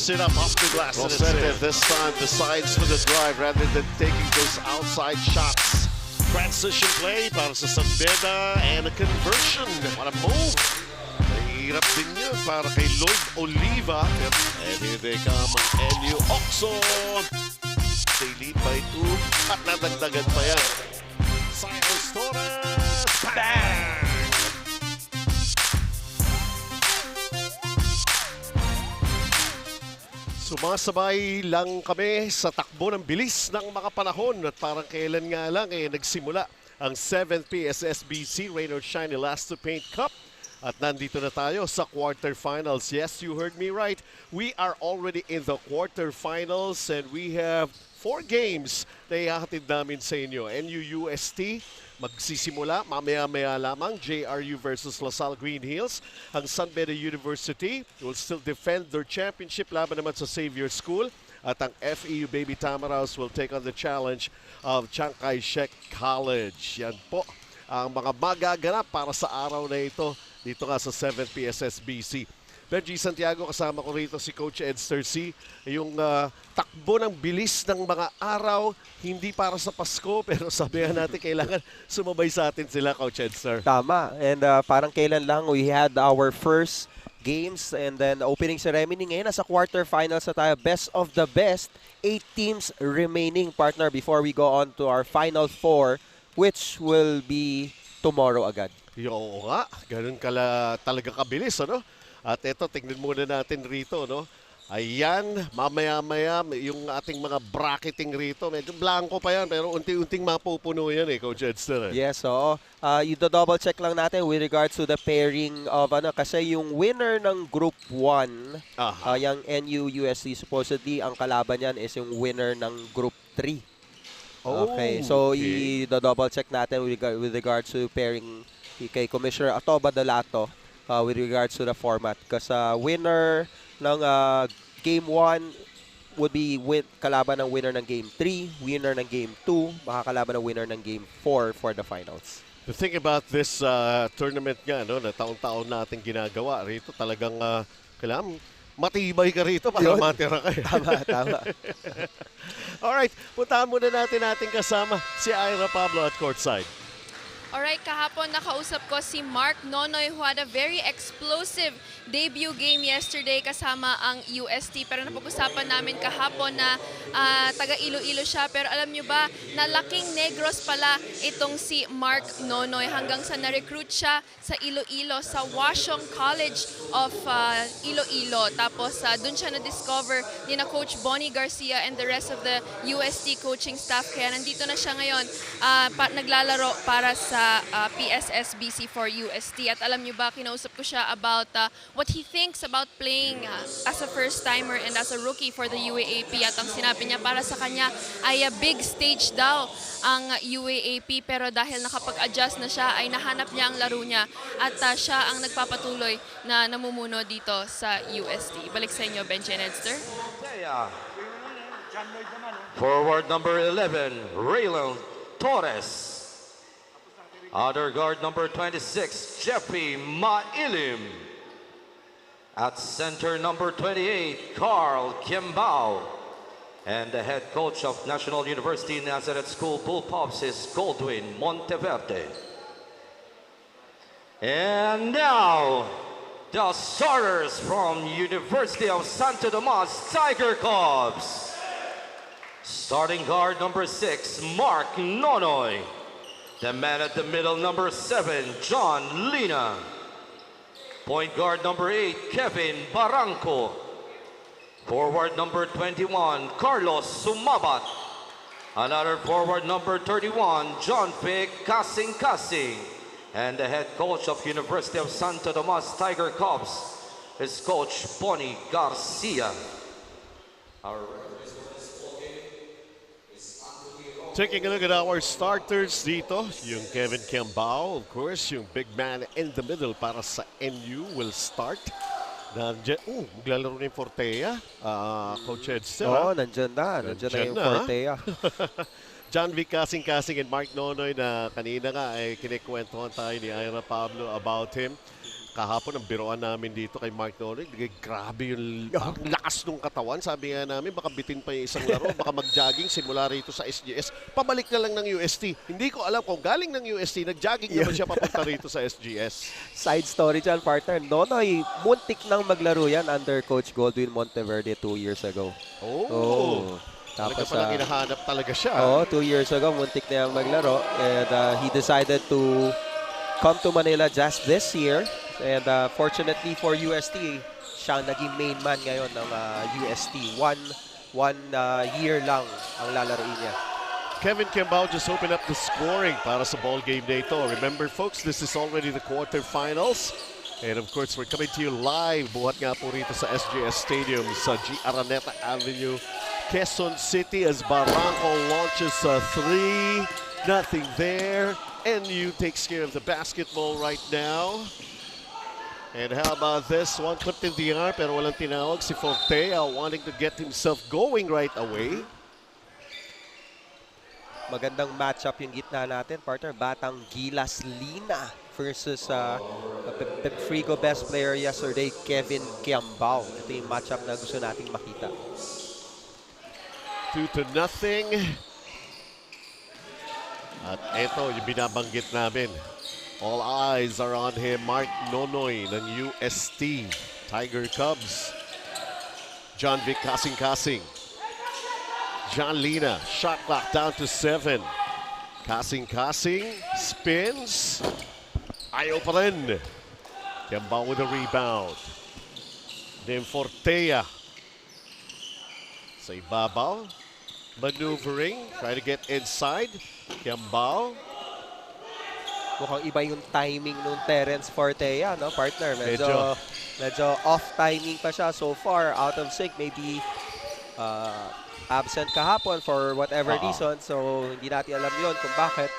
puts it up off the glass. Well and said it's this time decides for the drive rather than taking those outside shots. Transition play para sa Sanbeda and a conversion. What a move! Mahirap din yun para kay Lloyd Oliva. And here they come ang NU Oxon. They lead by 2 at nadagdagan pa yan. Cyrus Torres! Bang! Sumasabay lang kami sa takbo ng bilis ng mga panahon at parang kailan nga lang nagsimula ang 7th Pssbc Rain or Shine ELASTOPAINT Cup. At nandito na tayo sa quarterfinals. Yes, you heard me right. We are already in the quarterfinals and we have 4 games na ihahatid namin sa inyo. NUUST magsisimula mamaya-maya lamang. JRU versus LaSalle Green Hills. Ang Sanbeda University will still defend their championship laban naman sa Xavier School. At ang FEU Baby Tamaraws will take on the challenge of Chiang Kai-shek College. Yan po ang mga magaganap para sa araw na ito dito nga sa 7th Pssbc. Benji Santiago, kasama ko rito si Coach Edster C. Yung takbo ng bilis ng mga araw, hindi para sa Pasko, pero sabihan natin kailangan sumabay sa atin sila, Coach Edster. Tama. And parang kailan lang we had our first games and then opening ceremony. Ngayon, nasa quarterfinals na tayo. Best of the best. 8 teams remaining, partner, before we go on to our final 4, which will be tomorrow agad. Oo nga, ganun talaga kabilis, ano? At ito, tingnan muna natin rito, no? Ayan, mamaya-maya, yung ating mga bracketing rito. Medyo blanco pa yan, pero unti-unting mapupuno yan Coach Edster. Yes, so double check lang natin with regards to the pairing of, kasi yung winner ng Group 1, yung NUUST, supposedly, ang kalaban yan is yung winner ng Group 3. Okay, so i-double check natin with regards to pairing kay Commissioner Atoba Dalato. With regards to the format. Kasi winner ng Game 1 would be kalaban ng winner ng Game 3, winner ng Game 2, makakalaban ng winner ng Game 4 for the finals. The thing about this tournament nga, no, na taon-taon natin ginagawa rito, talagang kailangan matibay ka rito para matira ka. Tama. Alright, puntahan muna natin ating kasama si Ira Pablo at courtside. Alright, kahapon nakausap ko si Mark Nonoy who had a very explosive debut game yesterday kasama ang UST. Pero napag-usapan namin kahapon na taga Iloilo siya. Pero alam nyo ba, na laking Negros pala itong si Mark Nonoy hanggang sa na-recruit siya sa Iloilo, sa Washong College of Iloilo. Tapos dun siya na-discover ni na Coach Bonnie Garcia and the rest of the UST coaching staff. Kaya nandito na siya ngayon, naglalaro para sa Pssbc for UST. At alam niyo ba, kinausap ko siya about what he thinks about playing as a first-timer and as a rookie for the UAAP. At ang sinabi niya, para sa kanya ay a big stage daw ang UAAP. Pero dahil nakapag-adjust na siya, ay nahanap niya ang laro niya. At siya ang nagpapatuloy na namumuno dito sa UST. Balik sa inyo, Benji and Edster. Forward number 11, Raylan Torres. Other guard number 26, Jeffrey Mailim. At center number 28, Carl Kimbao. And the head coach of National University Nazareth School Bullpups is Goldwyn Monteverde. And now, the starters from University of Santo Tomas Tiger Cubs. Starting guard number 6, Mark Nonoy. The man at the middle, number 7, John Lina. Point guard number 8, Kevin Barranco. Forward number 21, Carlos Sumabat. Another forward number 31, John Vic Kasing. And the head coach of University of Santo Tomas Tiger Cubs is Coach Bonnie Garcia. Taking a look at our starters dito, yung Kevin Kimbao, of course, yung big man in the middle para sa NU will start. Nandiyan, maglalaro ni Fortea, Coach Edster. Nandiyan na yung Fortea. John Vic Kasing and Mark Nonoy na kanina nga ay kinikwentuhan tayo ni Ira Pablo about him. kahapon ang biroan namin dito kay Mark Nonoy. Grabe yung ang lakas ng katawan. Sabi nga namin, baka bitin pa yung isang laro. Baka mag-jogging simula rito sa SGS. Pabalik na lang ng UST. Hindi ko alam kung galing ng UST, nag-jogging naman siya papunta rito sa SGS. Side story dyan, partner. Nonoy, muntik nang maglaro yan under Coach Goldwin Monteverde 2 years ago. Oh. Tapos palang hinahanap talaga siya. 2 years ago, muntik na yung maglaro. And he decided to come to Manila just this year. And fortunately for UST, siya naging main man ngayon ng UST. One year lang ang lalaroin niya. Kevin Kembao just opened up the scoring para sa ball game na ito. Remember folks, this is already the quarterfinals. And of course, we're coming to you live. Buhat nga po rito sa SGS Stadium sa G. Araneta Avenue, Quezon City as Barranco launches a 3-0 there. NU takes care of the basketball right now. And how about this? One clipped in the arm pero walang tinawag si Fortea wanting to get himself going right away. Magandang matchup yung gitna natin, partner. Batang Gilas Lina versus Frigo best player yesterday, Kevin Kiambao. Ito yung matchup na gusto nating makita. 2-0. At ito yung binabanggit namin. All eyes are on him. Mark Nonoy ng UST Tiger Cubs. John Vic kasing-kasing. John Lina, shot clock down to 7. Kasing-kasing, spins. Ayaw pa rin. Kiambao with a rebound. Then Fortea. Sa ibabaw. Maneuvering, try to get inside. Kiambao. Mukhang iba yung timing nung Terence Fortea, no, partner? Medyo off timing pa siya so far, out of sync, maybe absent kahapon for whatever reason. So hindi natin alam yon kung bakit.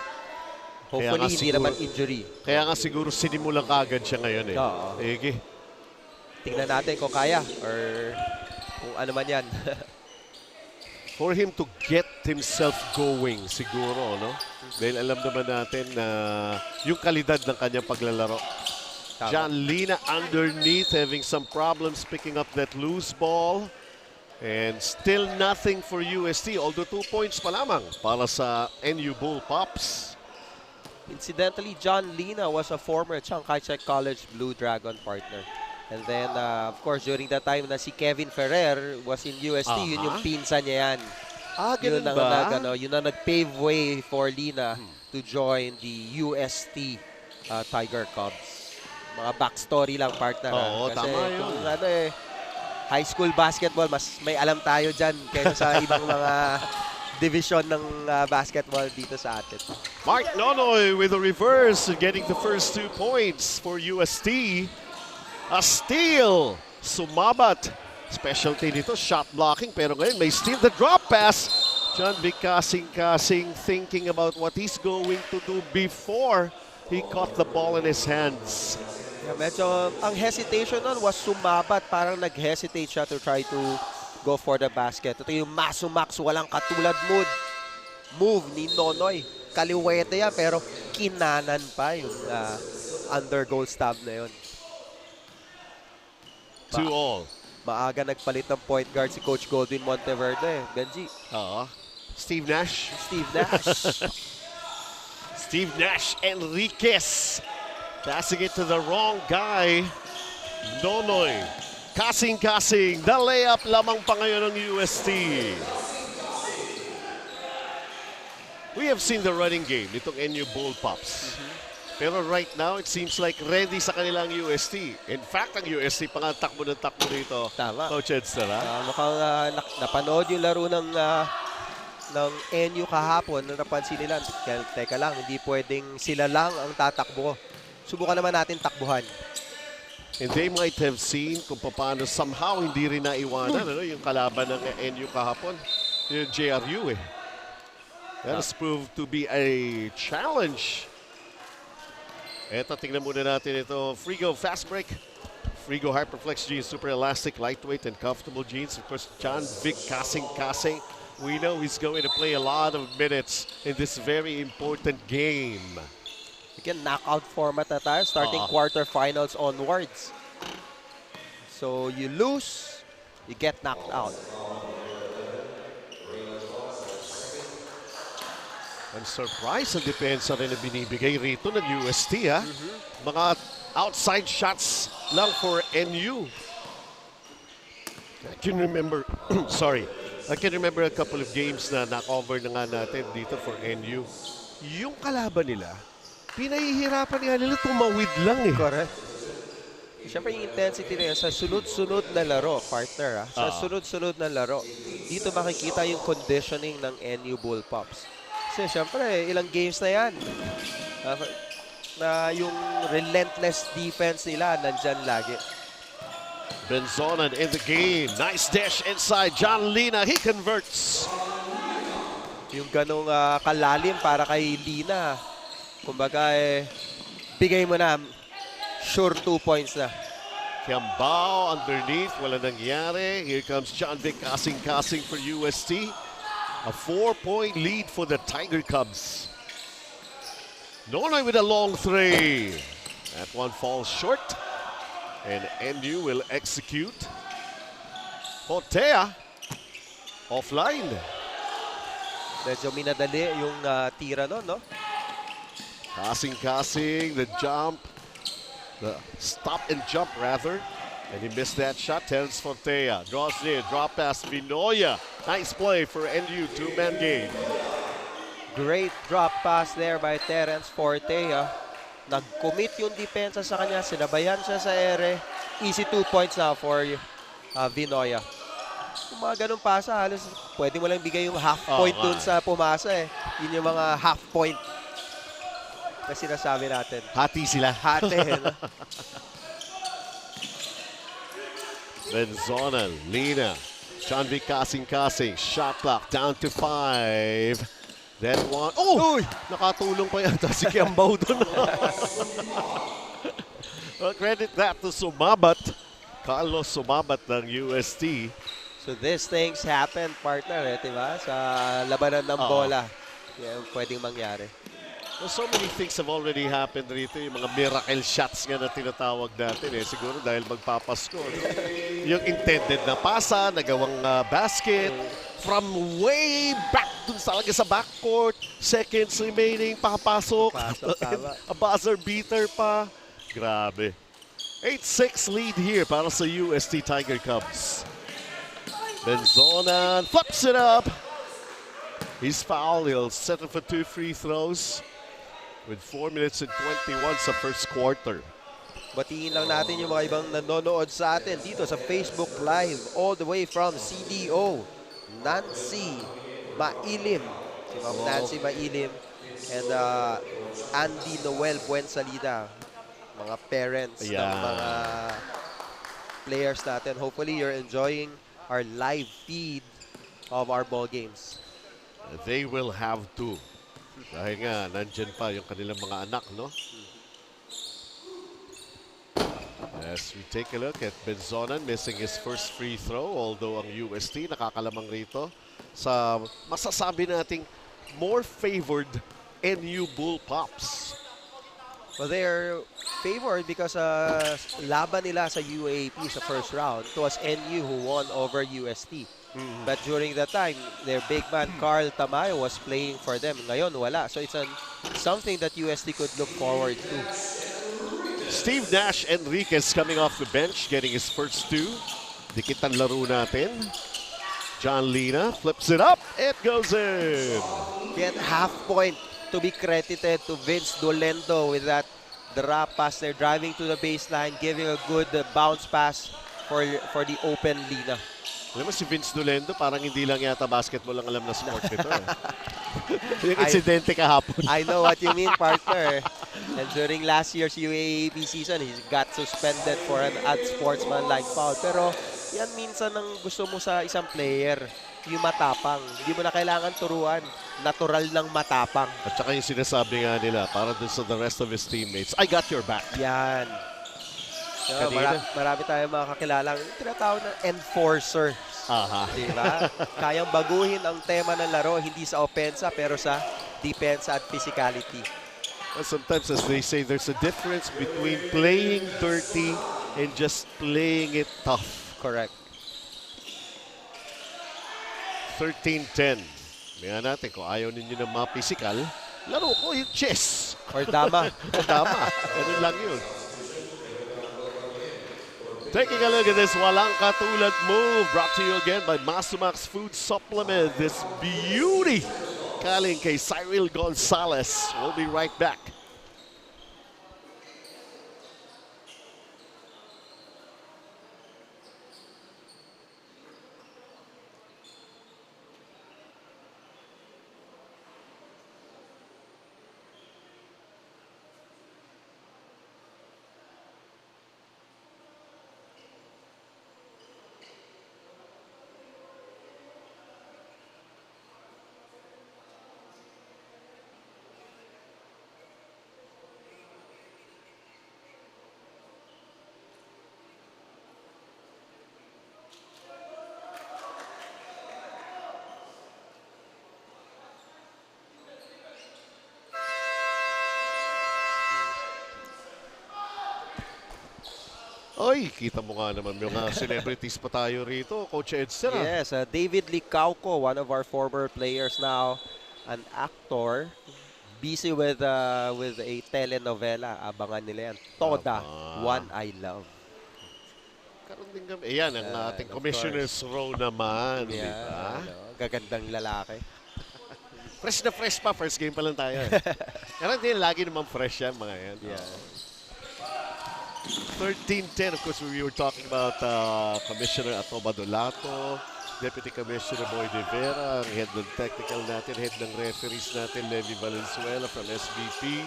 Hopefully hindi naman injury. Kaya nga siguro sinimulan kaagad siya ngayon eh. Tingnan natin kung kaya or kung ano man yan. For him to get himself going siguro, no? Dahil alam naman natin na yung kalidad ng kanyang paglalaro. John Lina underneath having some problems picking up that loose ball. And still nothing for UST, although 2 points pa lamang para sa NU Bull Pops. Incidentally, John Lina was a former Chiang Kai-shek College Blue Dragon partner. And then, of course, during that time na si Kevin Ferrer was in UST, yun yung pinsan niya yan. Ganun ba? Yun ang nag-pave way for Lina to join the UST Tiger Cubs. Mga backstory lang, partner. Oo, kasi tama yun. kung high school basketball, mas may alam tayo dyan kaysa sa ibang mga division ng basketball dito sa atin. Mark Nonoy with a reverse, getting the first 2 points for UST. A steal. Sumabat. Specialty nito, shot blocking. Pero ngayon may steal, the drop pass. John Vic kasing-kasing thinking about what he's going to do before he caught the ball in his hands. Yeah, medyo ang hesitation nun was sumabat. Parang nag-hesitate siya to try to go for the basket. Ito yung Max walang katulad move ni Nonoy. Kaliwete yan pero kinanan pa yung under goal stab na yun. 2-all. Maaga nagpalit ng point guard si Coach Goldwin Monteverde. Benji. Steve Nash. Steve Nash Enriquez. Passing it to the wrong guy. Nonoy. Kasing-kasing. The layup lamang pa ngayon ng UST. We have seen the running game nitong NU Bull Pops. Pero right now, it seems like ready sa kanilang UST. In fact, ang UST pa nga takbo ng takbo rito. Tama. Coach Edster, mukhang napanood yung laro ng NU kahapon. Napansin nila, teka lang, hindi pwedeng sila lang ang tatakbo. Subukan naman natin takbuhan. And they might have seen kung paano somehow hindi rin naiwanan yung kalaban ng NU kahapon. Yung JRU eh. That has proved to be a challenge. Eto, tingnan muna natin ito. Frigo Fast Break. Frigo Hyperflex Jeans, super elastic, lightweight, and comfortable jeans. Of course, John Vic kasing-kasing. We know he's going to play a lot of minutes in this very important game. Again, knockout format na tayo, starting quarterfinals onwards. So you lose, you get knocked out. I'm surprised ang depensa rin na binibigay rito ng UST, ha? Mga outside shots lang for NU. I can remember, sorry, I can remember a couple of games na na-cover na nga natin dito for NU. Yung kalaban nila, pinahihirapan nga nila tumawid lang eh. Correct. Siyempre yung intensity na yan, sa sunod-sunod na laro, partner, ha? Sa sunod-sunod na laro, dito makikita yung conditioning ng NU Bullpups. Kasi siyempre, ilang games na yan. Na yung relentless defense nila nandyan lagi. Benzonan in the game. Nice dash inside. John Lina, he converts. Yung ganong kalalim para kay Lina. Kumbaga, bigay mo na. Sure 2 points na. Kiambao underneath. Wala nangyari. Here comes John Vic kasing-kasing for UST. A 4-point lead for the Tiger Cubs. Nonoy with a long three. That one falls short. And NU will execute. Hotea offline. Medyo minadali yung tira nun, no? Kasing-kasing, the jump. The stop and jump, rather. And he missed that shot. Terence Fontea draws near. Drop pass, Vinoya. Nice play for NU. Two-man game. Great drop pass there by Terence Fortea. Nag-commit yung depensa sa kanya. Sinabayan siya sa ere. Easy 2 points now for Vinoya. Yung mga ganun pasa, halos pwede mo lang bigay yung half point dun sa pumasa eh. Yun yung mga half point na sinasabi natin. Hati sila. Hati. Benzonan, Lina, John Vic kasing-kasing, shot clock down to 5. Then one, oh! Uy! Nakatulong pa yata si Kiambao doon. Well, credit that to Sumabat. Carlos Sumabat ng UST. So these things happen, partner, diba? Sa labanan ng bola. Yan pwedeng mangyari. Well, so many things have already happened rito. Yung mga miracle shots nga na tinatawag natin eh. Siguro dahil magpapasko. No? Yung intended na pasa, nagawang basket. From way back dun talaga sa backcourt. Seconds remaining, pakapasok. A buzzer beater pa. Grabe. 8-6 lead here para sa UST Tiger Cubs. Benzonan flips it up. He's fouled. He'll settle for 2 free throws. With 4 minutes and 21 sa first quarter. Batiin lang natin yung mga ibang nanonood sa atin dito sa Facebook Live all the way from CDO. Nancy Mailim. Si Ma'am Nancy Mailim and Andy Noel Buensalida. Mga parents ng mga players natin. Hopefully you're enjoying our live feed of our ball games. They will have to. Dahil nga, nandyan pa yung kanilang mga anak, no? As we take a look at Benzonan missing his first free throw, although ang UST nakakalamang rito sa masasabi nating more favored NU Bullpups. Well, they are favored because laban nila sa UAAP sa first round. It was NU who won over UST. But during that time, their big man, Carl Tamayo, was playing for them. Ngayon, wala. So it's something that UST could look forward to. Steve Nash Enriquez coming off the bench, getting his first 2. Dikit ang laro natin. John Lina flips it up. It goes in. Get half point to be credited to Vince Dolendo with that drop pass. They're driving to the baseline, giving a good bounce pass for the open Lina. Alam mo si Vince Dolendo, parang hindi lang yata basketball ang alam na sport nito. Yung insidente kahapon. I know what you mean, partner. And during last year's UAAP season, he got suspended for an unsportsmanlike foul. Pero yan minsan ang gusto mo sa isang player, yung matapang. Hindi mo na kailangan turuan. Natural ng matapang. At saka yung sinasabi nga nila, para dun sa the rest of his teammates, I got your back. Yan. So, marami tayong mga kakilalang tinatawag na enforcer. Diba? Kayang baguhin ang tema ng laro, hindi sa opensa, pero sa depensa at physicality. Sometimes, as they say, there's a difference between playing dirty and just playing it tough. Correct. 13-10. Mayroon natin, kung ayaw ninyo ng mga physical, laro ko yung chess. Or dama. O tama. Ganun lang yun. Taking a look at this walang katulad move brought to you again by Masumax Food Supplement. This beauty galing kay Cyril Gonzalez. We'll be right back. Oy, kita mo nga naman yung mga celebrities pa tayo rito, Coach Edster. Yes, David Licauco, one of our former players now, an actor, busy with a telenovela. Abangan nila yan. Toda, One I Love. Karoon din kami. Ayan, ang ating commissioner's row naman. Yeah, diba? gagandang lalaki. Fresh na fresh pa. First game pa lang tayo. Karoon din, lagi naman fresh yan, mga yan. Yeah. 13-10, of course, we were talking about Commissioner Ato Badolato, Deputy Commissioner Boy De Vera, ang head ng technical natin, head ng referees natin, Levi Valenzuela from SBP.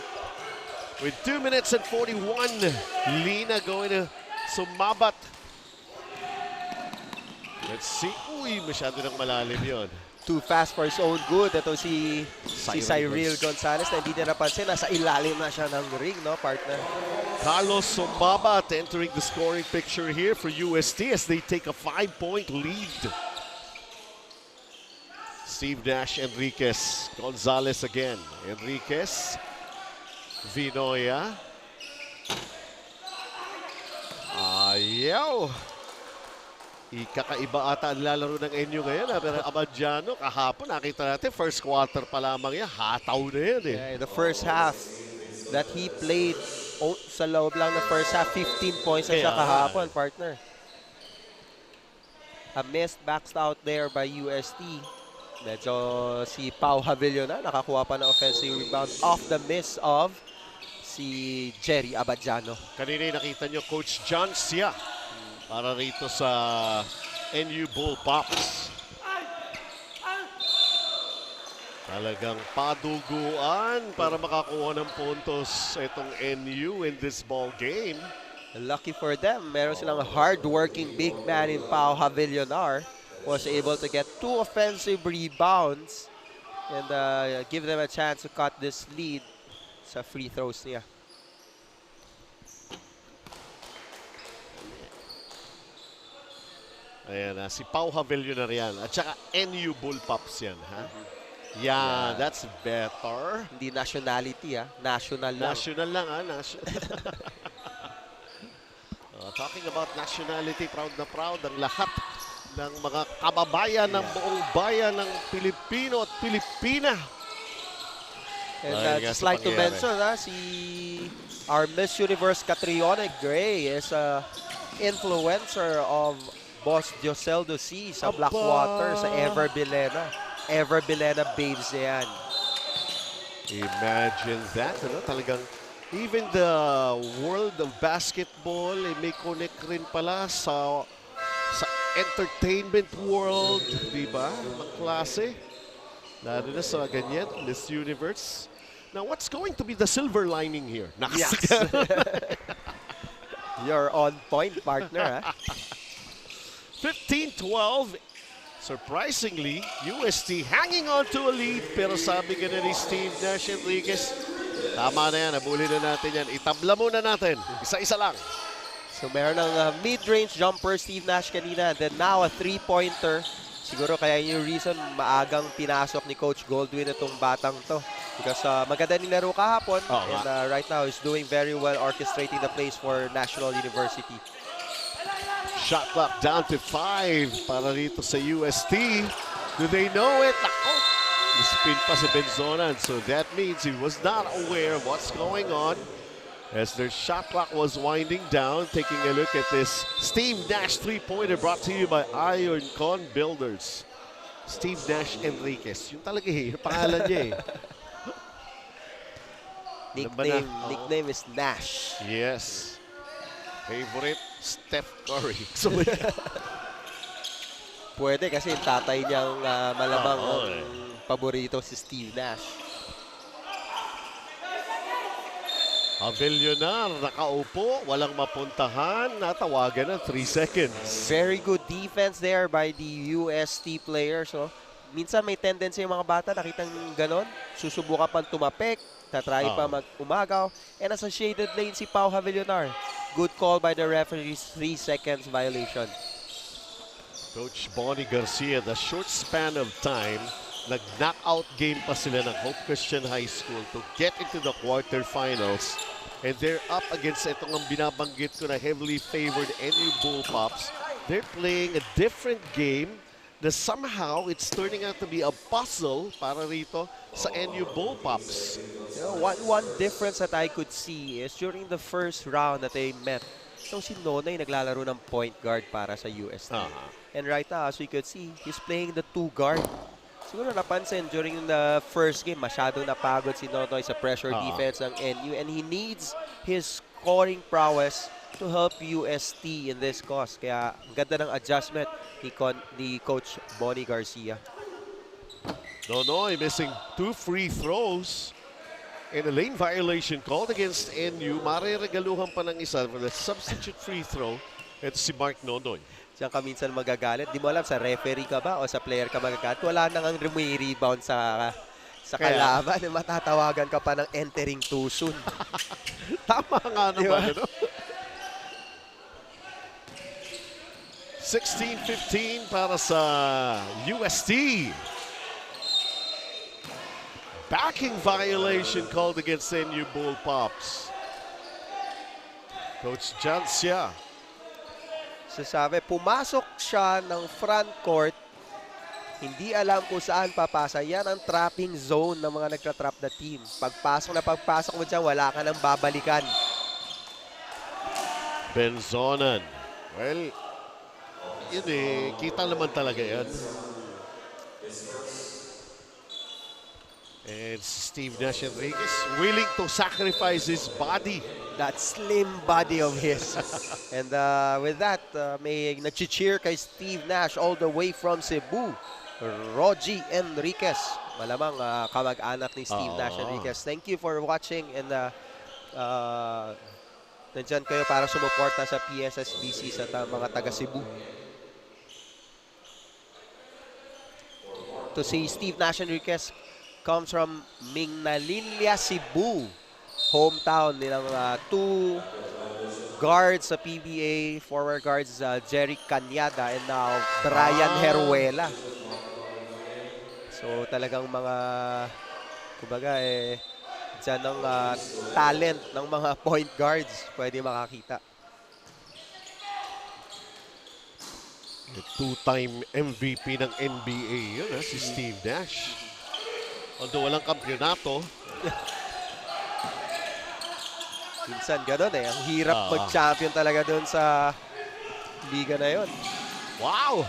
With 2 minutes and 41, Lina going to sumabat. Let's see. Uy, masyado nang malalim yon. Too fast for his own good. Ito si Cyril Gonzalez na hindi na napansin. Nasa ilalim na siya ng ring, no, partner? Carlos Sombabat entering the scoring picture here for UST as they take a 5-point lead. Steve Nash, Enriquez, Gonzalez again. Enriquez, Vinoya. Ayaw. Ikakaiba ata ang lalaro ng NU ngayon. Pero Abadjano, kahapon nakita natin, first quarter pa lamang yan. Hataw na yan eh. Yeah, the first half that he played, sa loob lang ng first half, 15 points na siya kahapon, partner. A missed backs out there by UST. Medyo si Pau Havillon na nakakuha pa ng offensive rebound off the miss of si Jerry Abadjano. Kanina nakita nyo, Coach John Sia para rito sa NU Bull Pops. Talagang paduguan para makakuha ng puntos itong NU in this ball game. Lucky for them, meron silang hard-working big man in Pau Havillonar. Was able to get 2 offensive rebounds and give them a chance to cut this lead sa free throws niya. Ayan, si Pau Havillonar yan. At saka NU Bull Pops yan, ha? Yeah, that's better. Hindi nationality, national lang. National lang, ha? Talking about nationality, proud na proud ang lahat ng mga kababayan ng buong bayan ng Pilipino at Pilipina. And just like to mention, our Miss Universe Catriona Gray is a influencer of Boss Joseldo C sa Blackwater, sa Ever Bilena. Ever Bilena babes yan. Imagine that, ano? Talagang even the world of basketball may connect rin pala sa entertainment world, di ba? Ang klase. Lalo na sa ganyan, Miss Universe. Now, what's going to be the silver lining here? Yes. You're on point, partner. 15-12. Surprisingly, UST hanging on to a lead. Pero sabi ka na ni Steve Nash Enriquez, tama na yan, nabuli na natin yan. Itabla muna natin. Isa-isa lang. So meron ng mid-range jumper Steve Nash kanina. Then now a 3-pointer Siguro kaya yung reason maagang pinasok ni Coach Goldwyn itong batang to. Because maganda nilaro kahapon. And right now he's doing very well orchestrating the plays for National University. Shot clock down to 5 para rito sa UST. Do they know it? Nako! Spin pa si Benzonan. So that means he was not aware of what's going on. As their shot clock was winding down, taking a look at this Steve Nash three-pointer brought to you by Iron Con Builders. Steve Nash Enriquez. Yung talaga yung pangalan niya eh. Nickname is Nash. Yes. Favorite, Steph Curry. So, pwede kasi yung tatay niyang malamang paborito si Steve Nash. Avellonar, nakaupo, walang mapuntahan, natawagan ng 3 seconds. Very good defense there by the UST players. So, minsan may tendency yung mga bata, nakitang ganon, susubukan pang tumapik, tatry pa mag-umagaw. And as a shaded lane si Pau Avellonar. Good call by the referees, 3 seconds violation. Coach Bonnie Garcia, the short span of time, nag-knockout game pa sila ng Hope Christian High School to get into the quarterfinals. And they're up against itong ang binabanggit ko na heavily favored NU Bullpups. They're playing a different game na somehow it's turning out to be a puzzle para rito sa NU Bullpups. You know, one difference that I could see is during the first round that they met, so si Nonay naglalaro ng point guard para sa UST. And right now, as we could see, he's playing the 2 guard. Siguro napansin during the first game, masyadong napagod si Nonoy sa pressure defense ng NU, and he needs his scoring prowess to help UST in this cause. Kaya ang ganda ng adjustment ni Coach Bonnie Garcia. Nonoy missing 2 free throws and a lane violation called against NU. Mariregaluhan pa ng isa for the substitute free throw. Ito si Mark Nonoy. Diyan ka minsan magagalit. Di mo alam sa referee ka ba o sa player ka magagalit. Wala nang ang rebound sa kalaban. Matatawagan ka pa ng entering too soon. Tama nga naman. Diba? 16-15 para sa UST. Backing violation called against NU Bullpups. Coach Jancia. Sasabi, pumasok siya ng front court. Hindi alam kung saan papasa. Yan ang trapping zone ng mga nagtra-trap na team. Pagpasok mo dyan, wala ka nang babalikan. Benzonan. Well, yun eh. Kita naman talaga yan. And Steve Nash Enriquez willing to sacrifice his body. That slim body of his. And with that, may nag-cheer kay Steve Nash all the way from Cebu. Rogie Enriquez. Malamang kamag-anak ni Steve Nash Enriquez. Thank you for watching, and nandyan kayo para sumuporta sa Pssbc sa mga taga Cebu. To see Steve Nash Enriquez comes from Mingnalilia, Cebu. Hometown nilang 2 guards sa PBA, former guards Jerry Cañada and now Brian Heruela. So talagang mga, kumbaga dyan ng talent ng mga point guards pwede makakita. The 2-time MVP ng NBA yun, si Steve Nash. Although walang kampyonato. Minsan gano'n eh. Ang hirap mag-champion talaga doon sa liga na yon. Wow!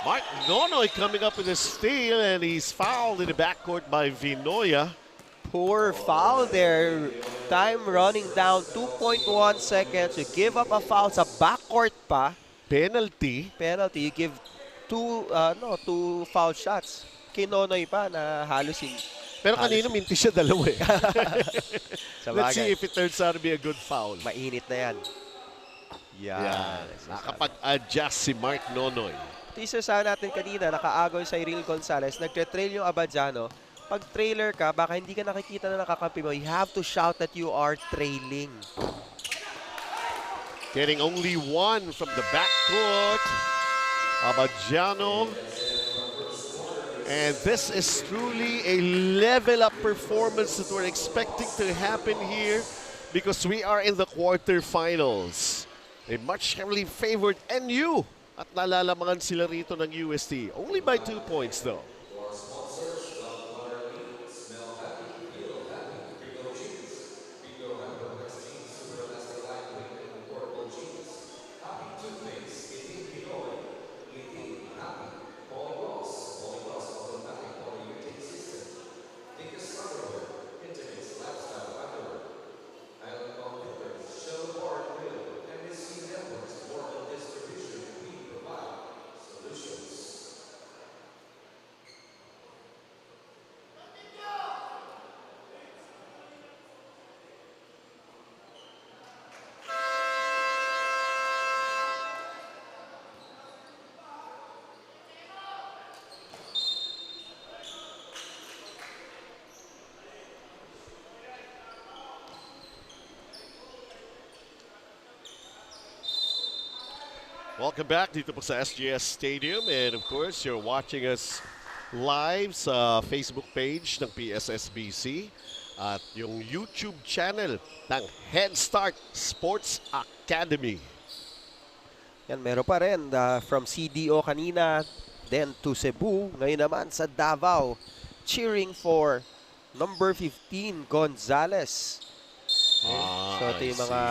Mark Nonoy coming up with a steal, and he's fouled in the backcourt by Vinoya. Poor foul there. Time running down, 2.1 seconds. You give up a foul sa backcourt pa. Penalty. You give 2 foul shots. Kay Nonoy pa na halos pero kanina minti siya dalawa eh. Let's see if it turns out to be a good foul. Mainit na yan. Yeah. Nakapag-adjust si Mark Nonoy. Teaser sa natin kanina, nakaagaw si Iril Gonzalez. Nagtre-trail yung Abadiano. Pag trailer ka, baka hindi ka nakikita na nakakampi mo. You have to shout that you are trailing. Getting only 1 from the backcourt. Abadiano And this is truly a level-up performance that we're expecting to happen here because we are in the quarterfinals. A much heavily favored NU at nalalamangan sila rito ng UST. Only by 2 points though. Welcome back dito po sa SGS Stadium, and of course you're watching us live sa Facebook page ng Pssbc at yung YouTube channel ng Head Start Sports Academy. Yan, meron pa rin from CDO kanina, then to Cebu, ngayon naman sa Davao, cheering for number 15, Gonzales. So ito yung mga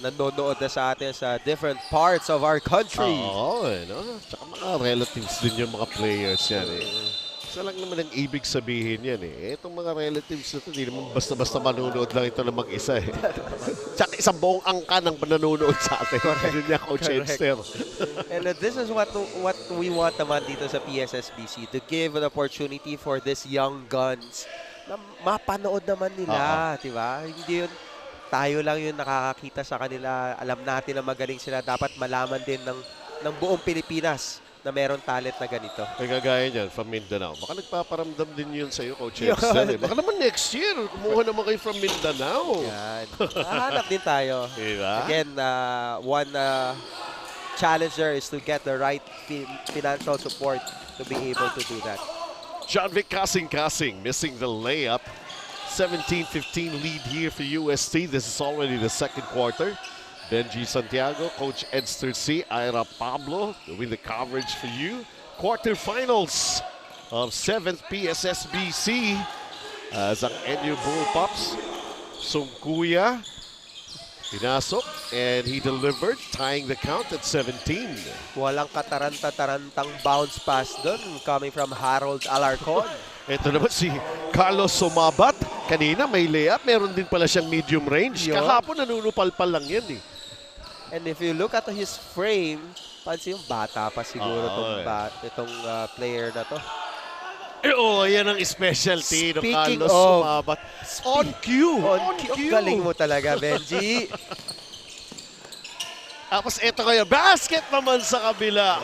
nanonood na sa atin sa different parts of our country. Oo, no? Tsaka mga relatives din yung mga players yan eh. Isa lang naman ang ibig sabihin yan eh. Itong mga relatives na ito, hindi naman basta-basta manunood lang ito na mag-isa eh. Tsaka isang buong angka ng nanonood sa atin. Correct. Niya, Coach Edster. And this is what we want naman dito sa PSSBC, to give an opportunity for these young guns na mapanood naman nila, di ba? Hindi yun, tayo lang yung nakakakita sa kanila. Alam natin na magaling sila. Dapat malaman din ng buong Pilipinas na meron talent na ganito. Kagaya niyan, from Mindanao. Baka nagpaparamdam din yun sa'yo, Coach Edster. Baka naman next year, kumuha naman kayo from Mindanao. Yan. Hahanap din tayo. Diba? Again, one challenge there is to get the right financial support to be able to do that. John Vic Kasing missing the layup. 17-15 lead here for UST. This is already the second quarter. Benji Santiago, Coach Edster C, Ira Pablo doing the coverage for you. Quarterfinals of 7th PSSBC as ang NU Bullpups. Sungkuya pinasok and he delivered, tying the count at 17. Walang kataranta-tarantang bounce pass doon coming from Harold Alarcon. Ito naman si Carlos Sumabat. Kanina may layup, meron din pala siyang medium range. Kahapon nanunupal-pal lang yan eh. And if you look at his frame, pansin yung bata pa siguro itong player na to. Yan ang specialty ng Speaking Carlos of Sumabat. On cue! On cue! Galing mo talaga, Benji. Tapos ito kayo, basket naman sa kabila.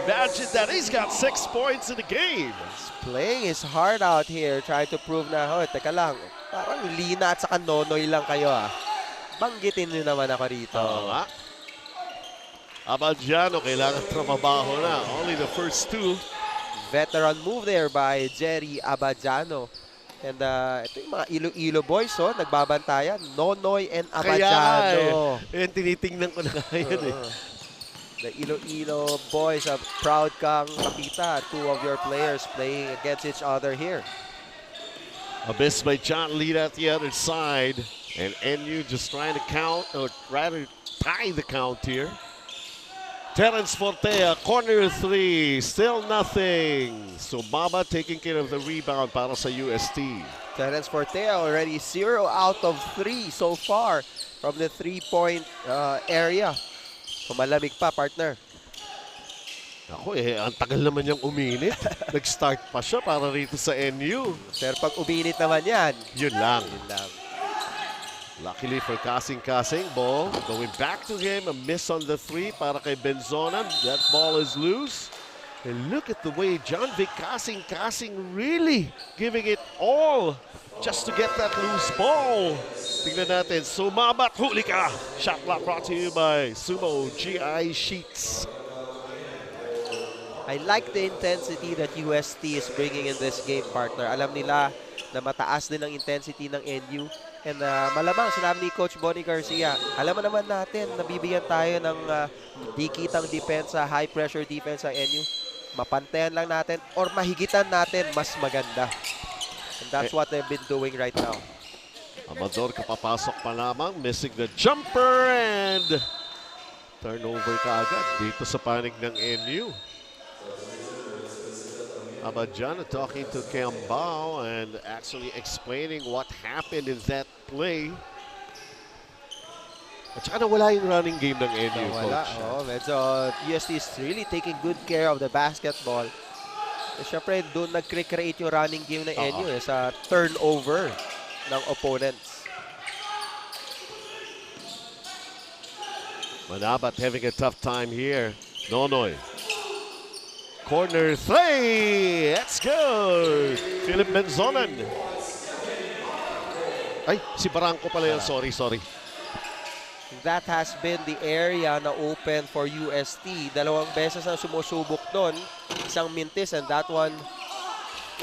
Imagine that, he's got 6 points in the game. He's playing his heart out here, trying to prove na, teka lang, parang Lina at saka Nonoy lang kayo Banggitin niyo naman ako rito. Abadjano, kailangan trabaho na. Only the first 2. Veteran move there by Jerry Abadjano. And ito yung mga Iloilo boys, nagbabantayan. Nonoy and Abadjano. Kaya tinitingnan ko na ngayon The Iloilo boys are proud kang makita 2 of your players playing against each other here. Abyss by John lead at the other side. And NU just trying to count, or rather tie the count here. Terence Fortea, corner 3, still nothing. So Mama taking care of the rebound para sa UST. Terence Fortea already 0 out of 3 so far from the 3-point area. Malamig pa, partner. Ako ang tagal naman niyang uminit. Nag-start pa siya para rito sa NU. Pero pag uminit naman yan, yun lang. Yun lang. Luckily for Kasing, ball going back to him. A miss on the 3 para kay Benzona. That ball is loose. And look at the way John Vic Kasing really giving it all just to get that loose ball. Tingnan natin. Sumabat, huli ka. Shot clock brought to you by Sumo GI Sheets. I like the intensity that UST is bringing in this game, partner. Alam nila na mataas din ang intensity ng NU. And malamang, sinabi ni Coach Bonnie Garcia, alam mo naman natin, nabibigyan tayo ng di kitang depensa, high pressure defense ang NU. Mapantayan lang natin or mahigitan natin, mas maganda. And that's what they've been doing right now. Amador kapapasok pa lamang, missing the jumper and turnover kaagad dito sa panig ng NU. Abadjano talking to Kiambao and actually explaining what happened in that play. At saka nawala yung running game ng NU, Coach. Oh, medyo UST is really taking good care of the basketball. Siyempre, doon nag-create yung running game ng NU sa turnover ng opponents. Manabat having a tough time here. Nonoy. Corner three. That's good. Philip Benzonan. Ay, si Barangco pala yun. Sorry. That has been the area na open for UST. Dalawang beses ang sumusubok doon. Isang mintis and that one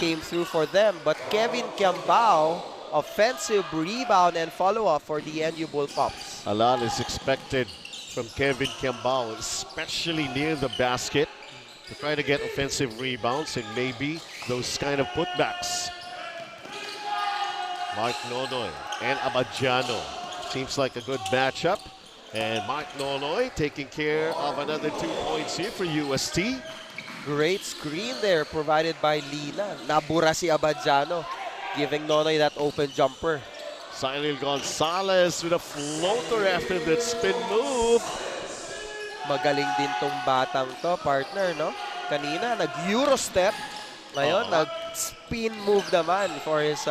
came through for them. But Kevin Kiambao, offensive rebound and follow-up for the NU Bullpups. A lot is expected from Kevin Kiambao, especially near the basket, to try to get offensive rebounds and maybe those kind of putbacks. Mark Nonoy and Abadjano. Seems like a good matchup. And Mark Nonoy taking care of another 2 points here for UST. Great screen there provided by Lina. Nabura si Abadjano, giving Nonoy that open jumper. Cyril Gonzalez with a floater after that spin move. Magaling din tong batang to, partner, no? Kanina, nag-Euro step. Ngayon, nag-spin move naman for his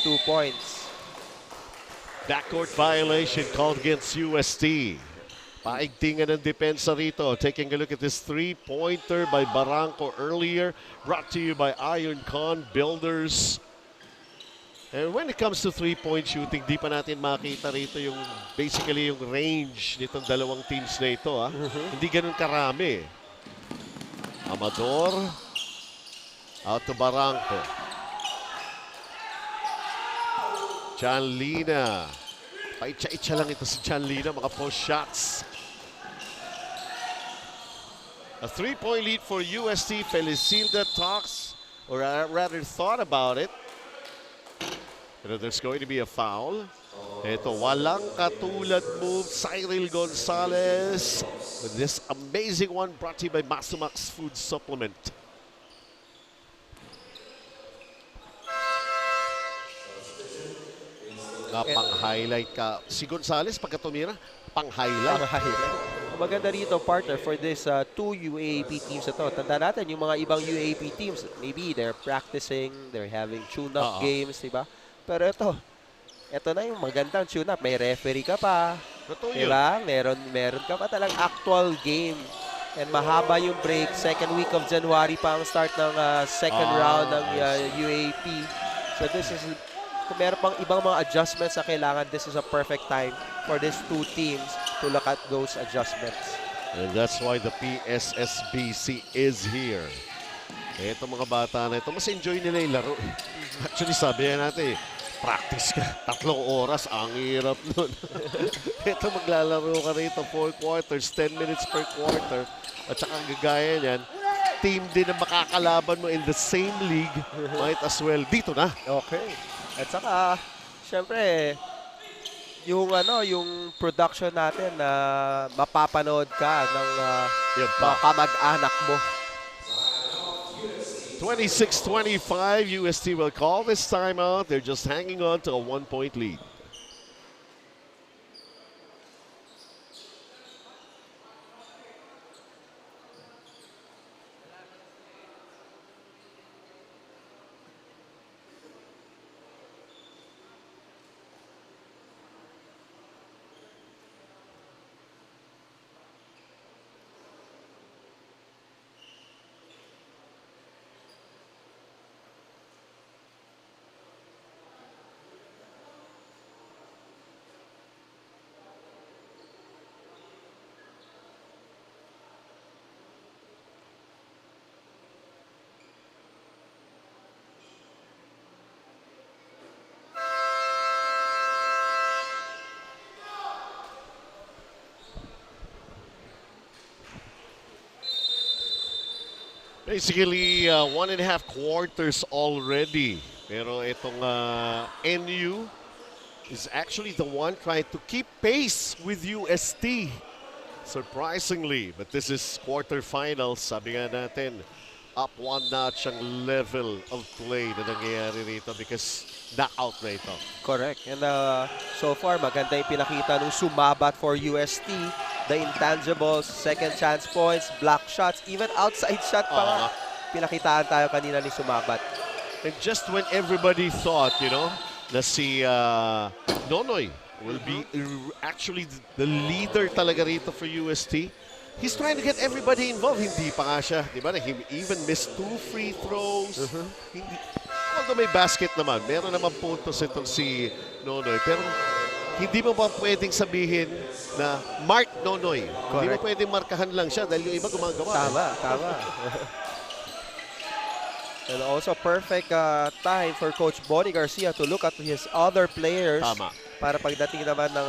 2 points. Backcourt violation called against UST. Paigtingan ng depensa rito. Taking a look at this three-pointer by Barangco earlier. Brought to you by Iron Con Builders. And when it comes to three-point shooting, di pa natin makita rito yung basically yung range nitong dalawang teams na ito. Hindi ganun karami. Amador out to Barangco. John Lina. Paitsa-itsa lang ito si John Lina, mga post shots. A three-point lead for UST. Felicinda talks, or rather thought about it. But there's going to be a foul. Ito, walang katulad move. Cyril Gonzalez with this amazing one brought to you by Masumax Food Supplement. Pang-highlight ka. Si Gonzalez, pagka tumira, pang-highlight. Maganda rito, partner, for this 2 UAAP teams na to. Tanda natin, yung mga ibang UAAP teams, maybe they're practicing, they're having tune-up games, diba? Pero ito na yung magandang tune-up. May referee ka pa. Diba? Meron ka pa talang actual game. And mahaba yung break. Second week of January pa ang start ng second round ng UAAP. So this is, kung meron pang ibang mga adjustments na kailangan, this is a perfect time for these two teams to look at those adjustments. And that's why the Pssbc is here. Ito mga bata na ito, mas enjoy nila yung laro. Actually, sabi natin, practice ka, 3 oras, ang hirap nun. Ito, maglalaro ka rito, 4 quarters, 10 minutes per quarter. At saka gagaya niyan, team din na makakalaban mo in the same league, might as well, dito na. Okay. At saka, syempre, yung production natin na mapapanood ka ng mga kamag-anak mo. 26-25, UST will call this timeout. They're just hanging on to a 1-point lead. Basically, 1.5 quarters already. Pero itong NU is actually the one trying to keep pace with UST. Surprisingly, but this is quarterfinals. Sabi nga natin, up one notch ang level of play na nangyayari rito because knockout na ito. Correct. And so far, maganda yung pinakita nung sumabat for UST. The intangibles, second chance points, block shots, even outside shot pa nga. Pinakitaan tayo kanina ni sumabat. And just when everybody thought, na si Nonoy will be actually the leader talaga rito for UST, he's trying to get everybody involved. Hindi pa nga siya, di ba? He even missed 2 free throws. Although may basket naman, meron naman puntos itong si Nonoy. Pero hindi mo ba pwedeng sabihin na Mark Nonoy? Correct. Hindi mo pwedeng markahan lang siya dahil yung iba gumagawa. Tama. And also perfect time for Coach Bonnie Garcia to look at his other players. Tama. Para pagdating naman ng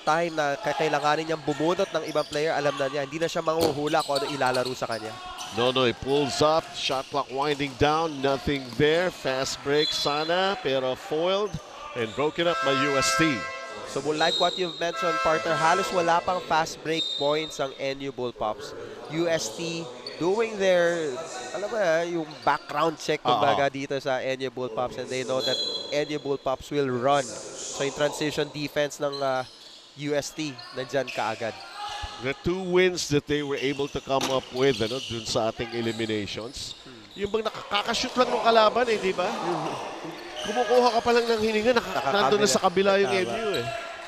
time na kailanganin niyang bumunot ng ibang player, alam na niya, hindi na siya manghuhula kung ano ilalaro sa kanya. Nonoy pulls up, shot clock winding down, nothing there. Fast break sana, pero foiled and broken up by UST. So like what you've mentioned, partner, halos wala pang fast break points ang NU Bullpups. UST doing their, yung background check kumbaga dito sa NU Bullpups, and they know that NU Bullpups will run. So yung transition defense ng UST, nandyan kaagad. The 2 wins that they were able to come up with dun sa ating eliminations, yung bang nakakashoot lang ng kalaban di ba? Kumukuha ka pa lang ng hininga, nandun na sa kabila yung NU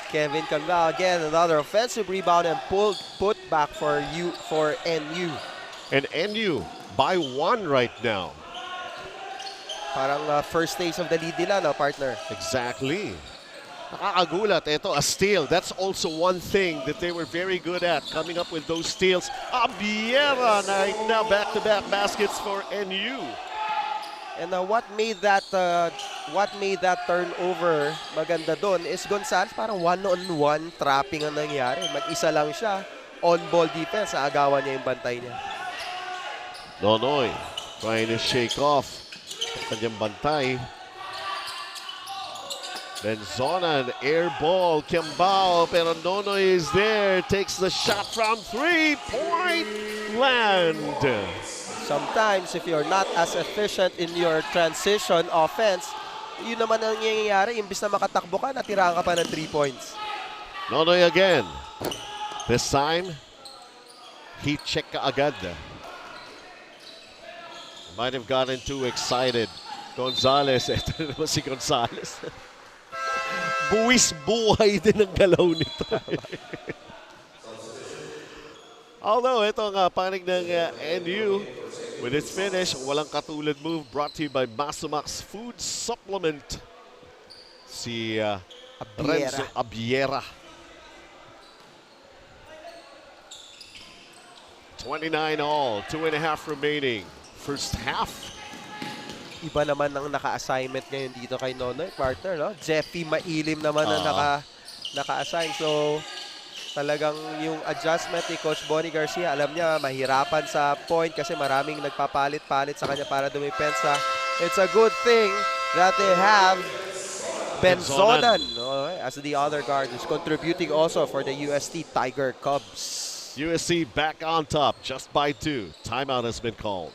Kevin Canval again, another offensive rebound and put back for NU. And NU by 1 right now. Parang first stage of the lead nila, no, partner? Exactly. Nakakagulat. Ito, a steal. That's also one thing that they were very good at, coming up with those steals. Abiera right now, back-to-back baskets for NU. And what made that turnover maganda doon is Gonzalez, parang one-on-one trapping ang nangyari. Mag-isa lang siya, on-ball defense, agawan niya yung bantay niya. Nonoy trying to shake off ang kanyang bantay. Benzona, an air ball, Kiambao, pero Nonoy is there, takes the shot from 3-point land. Sometimes, if you're not as efficient in your transition offense, yun naman ang nangyayari, imbis na makatakbo ka, natirahan ka pa ng 3 points. Nonoy again. This time, he check ka agad. Might have gotten too excited. Gonzalez, ito naman si Gonzalez. Buwis buhay din ang galaw nito. Although, ito nga, panig ng NU. With its finish, walang katulad move brought to you by Masumax Food Supplement. Si Renzo Abiera. 29 all, 2.5 remaining. First half. Iba naman ang naka-assignment ngayon dito kay Nonoy, partner, no? Jeffy Mailim naman ang naka-assign. So, talagang yung adjustment ni Coach Bonnie Garcia, alam niya, mahirapan sa point kasi maraming nagpapalit-palit sa kanya para dumipensa. It's a good thing that they have Benzonan as the other guard who's contributing also for the UST Tiger Cubs. USC back on top, just by 2. Timeout has been called.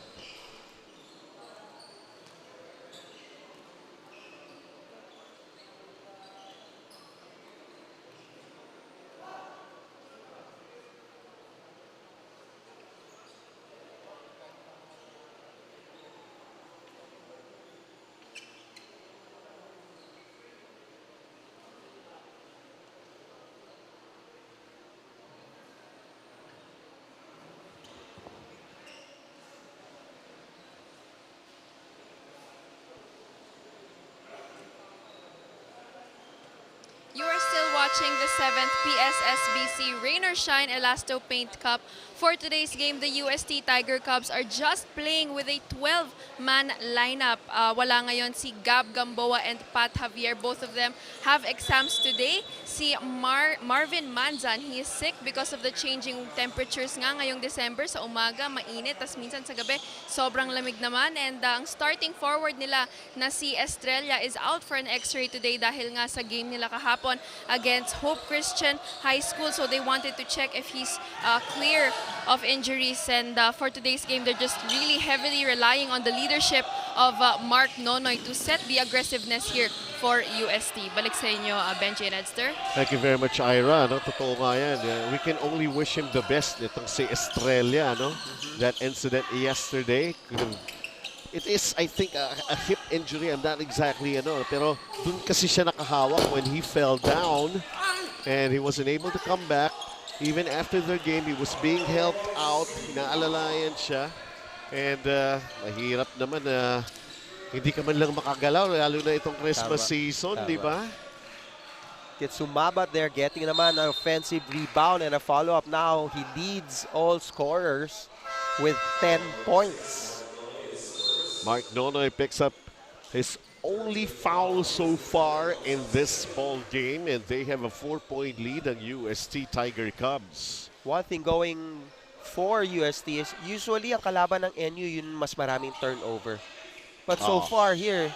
watching the 7th Pssbc Rain or Shine ELASTOPAINT Cup. For today's game, the UST Tiger Cubs are just playing with a 12-man lineup. Wala ngayon si Gab Gamboa and Pat Javier. Both of them have exams today. Si Marvin Manzan, he is sick because of the changing temperatures nga ngayong December. Sa umaga, mainit. Tas minsan sa gabi, sobrang lamig naman. And ang starting forward nila na si Estrella is out for an x-ray today dahil nga sa game nila kahapon against Hope Christian High School. So they wanted to check if he's clear of injuries. And for today's game, they're just really heavily relying on the leadership of Mark Nonoy to set the aggressiveness here for UST. Balik sa inyo, Benji and Edster. Thank you very much, Ira. No? Totoo nga yan. We can only wish him the best. Itong si Estrella, no? That incident yesterday. It is, I think, a hip injury. I'm not exactly, pero dun kasi siya nakahawak when he fell down and he wasn't able to come back. Even after the game, he was being helped out. Inaalalayan siya. And mahirap naman na hindi ka man lang makagalaw, lalo na itong Christmas season, di ba? Gets sumabat there, getting naman an offensive rebound and a follow-up. Now, he leads all scorers with 10 points. Mark Nonoy picks up his only foul so far in this ball game, and they have a 4-point lead on UST Tiger Cubs. One thing going for UST is usually ang kalaban ng NU yun mas maraming turnover. But so far here,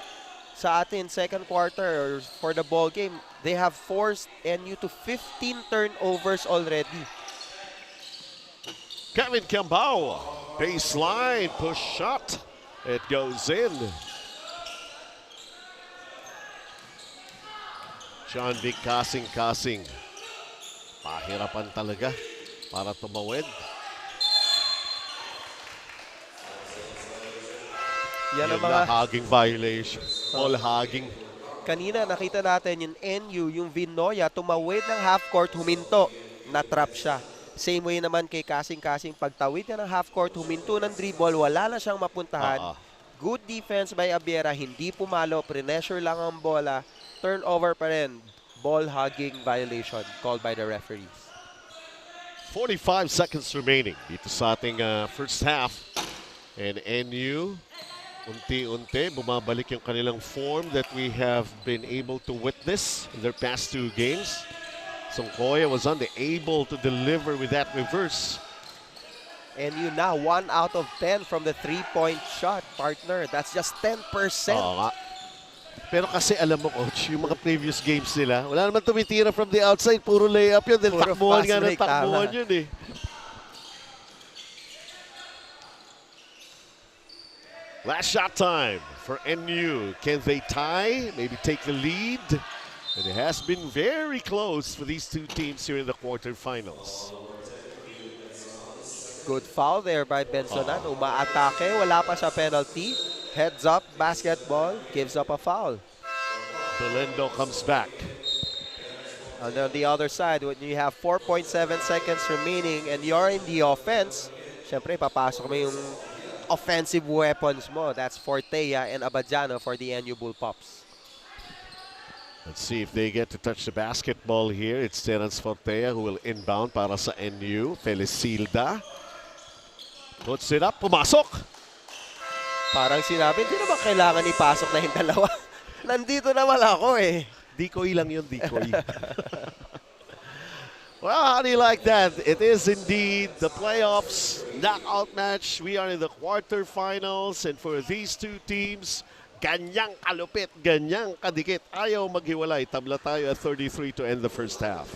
sa atin second quarter or for the ball game, they have forced NU to 15 turnovers already. Kevin Cambao, baseline push shot. It goes in. Sean Big kasing. Pahirapan talaga para tumawid. Yan ang Yung mga hogging violation. Ball hogging. kanina nakita natin yung NU, yung Vinoya, tumawid ng half court, huminto. Na-trap siya. Same way naman kay Kasing-Kasing. Pagtawid niya ng half court, huminto ng dribble, wala na siyang mapuntahan. Good defense by Abiera, hindi pumalo, pressure lang ang bola. Turnover pa rin. Ball hogging violation called by the referees. 45 seconds remaining dito sa ating first half. And NU, unti-unti, bumabalik yung kanilang form that we have been able to witness in their past two games. Songkoya was unable to deliver with that reverse. NU now 1 out of 10 from the 3-point shot, partner. That's just 10%. Pero kasi alam mo, Coach, yung mga previous games nila, wala naman tumitira from the outside. Puro layup yun. Then takbuhan nga ng takbuhan yun eh. Last shot time for NU. Can they tie? Maybe take the lead? And it has been very close for these two teams here in the quarterfinals. Good foul there by Bensonan. Umaatake, wala pa sa penalty. Heads up, basketball, gives up a foul. Belendo comes back. And on the other side, when you have 4.7 seconds remaining and you're in the offense, syempre papasok mo yung offensive weapons mo. That's Fortea and Abadiano for the NU Bullpups. Let's see if they get to touch the basketball here. It's Terence Fortea who will inbound para sa NU. Felicilda puts it up, pumasok. Parang sinabi, hindi naman kailangan ipasok na yung dalawa. Nandito naman ako eh. Decoy lang yun, decoy. Well, how do you like that? It is indeed the playoffs knockout match. We are in the quarterfinals, and for these two teams, ganyang kalupit, ganyang kadikit. Ayaw maghiwalay. Tabla tayo at 33 to end the first half.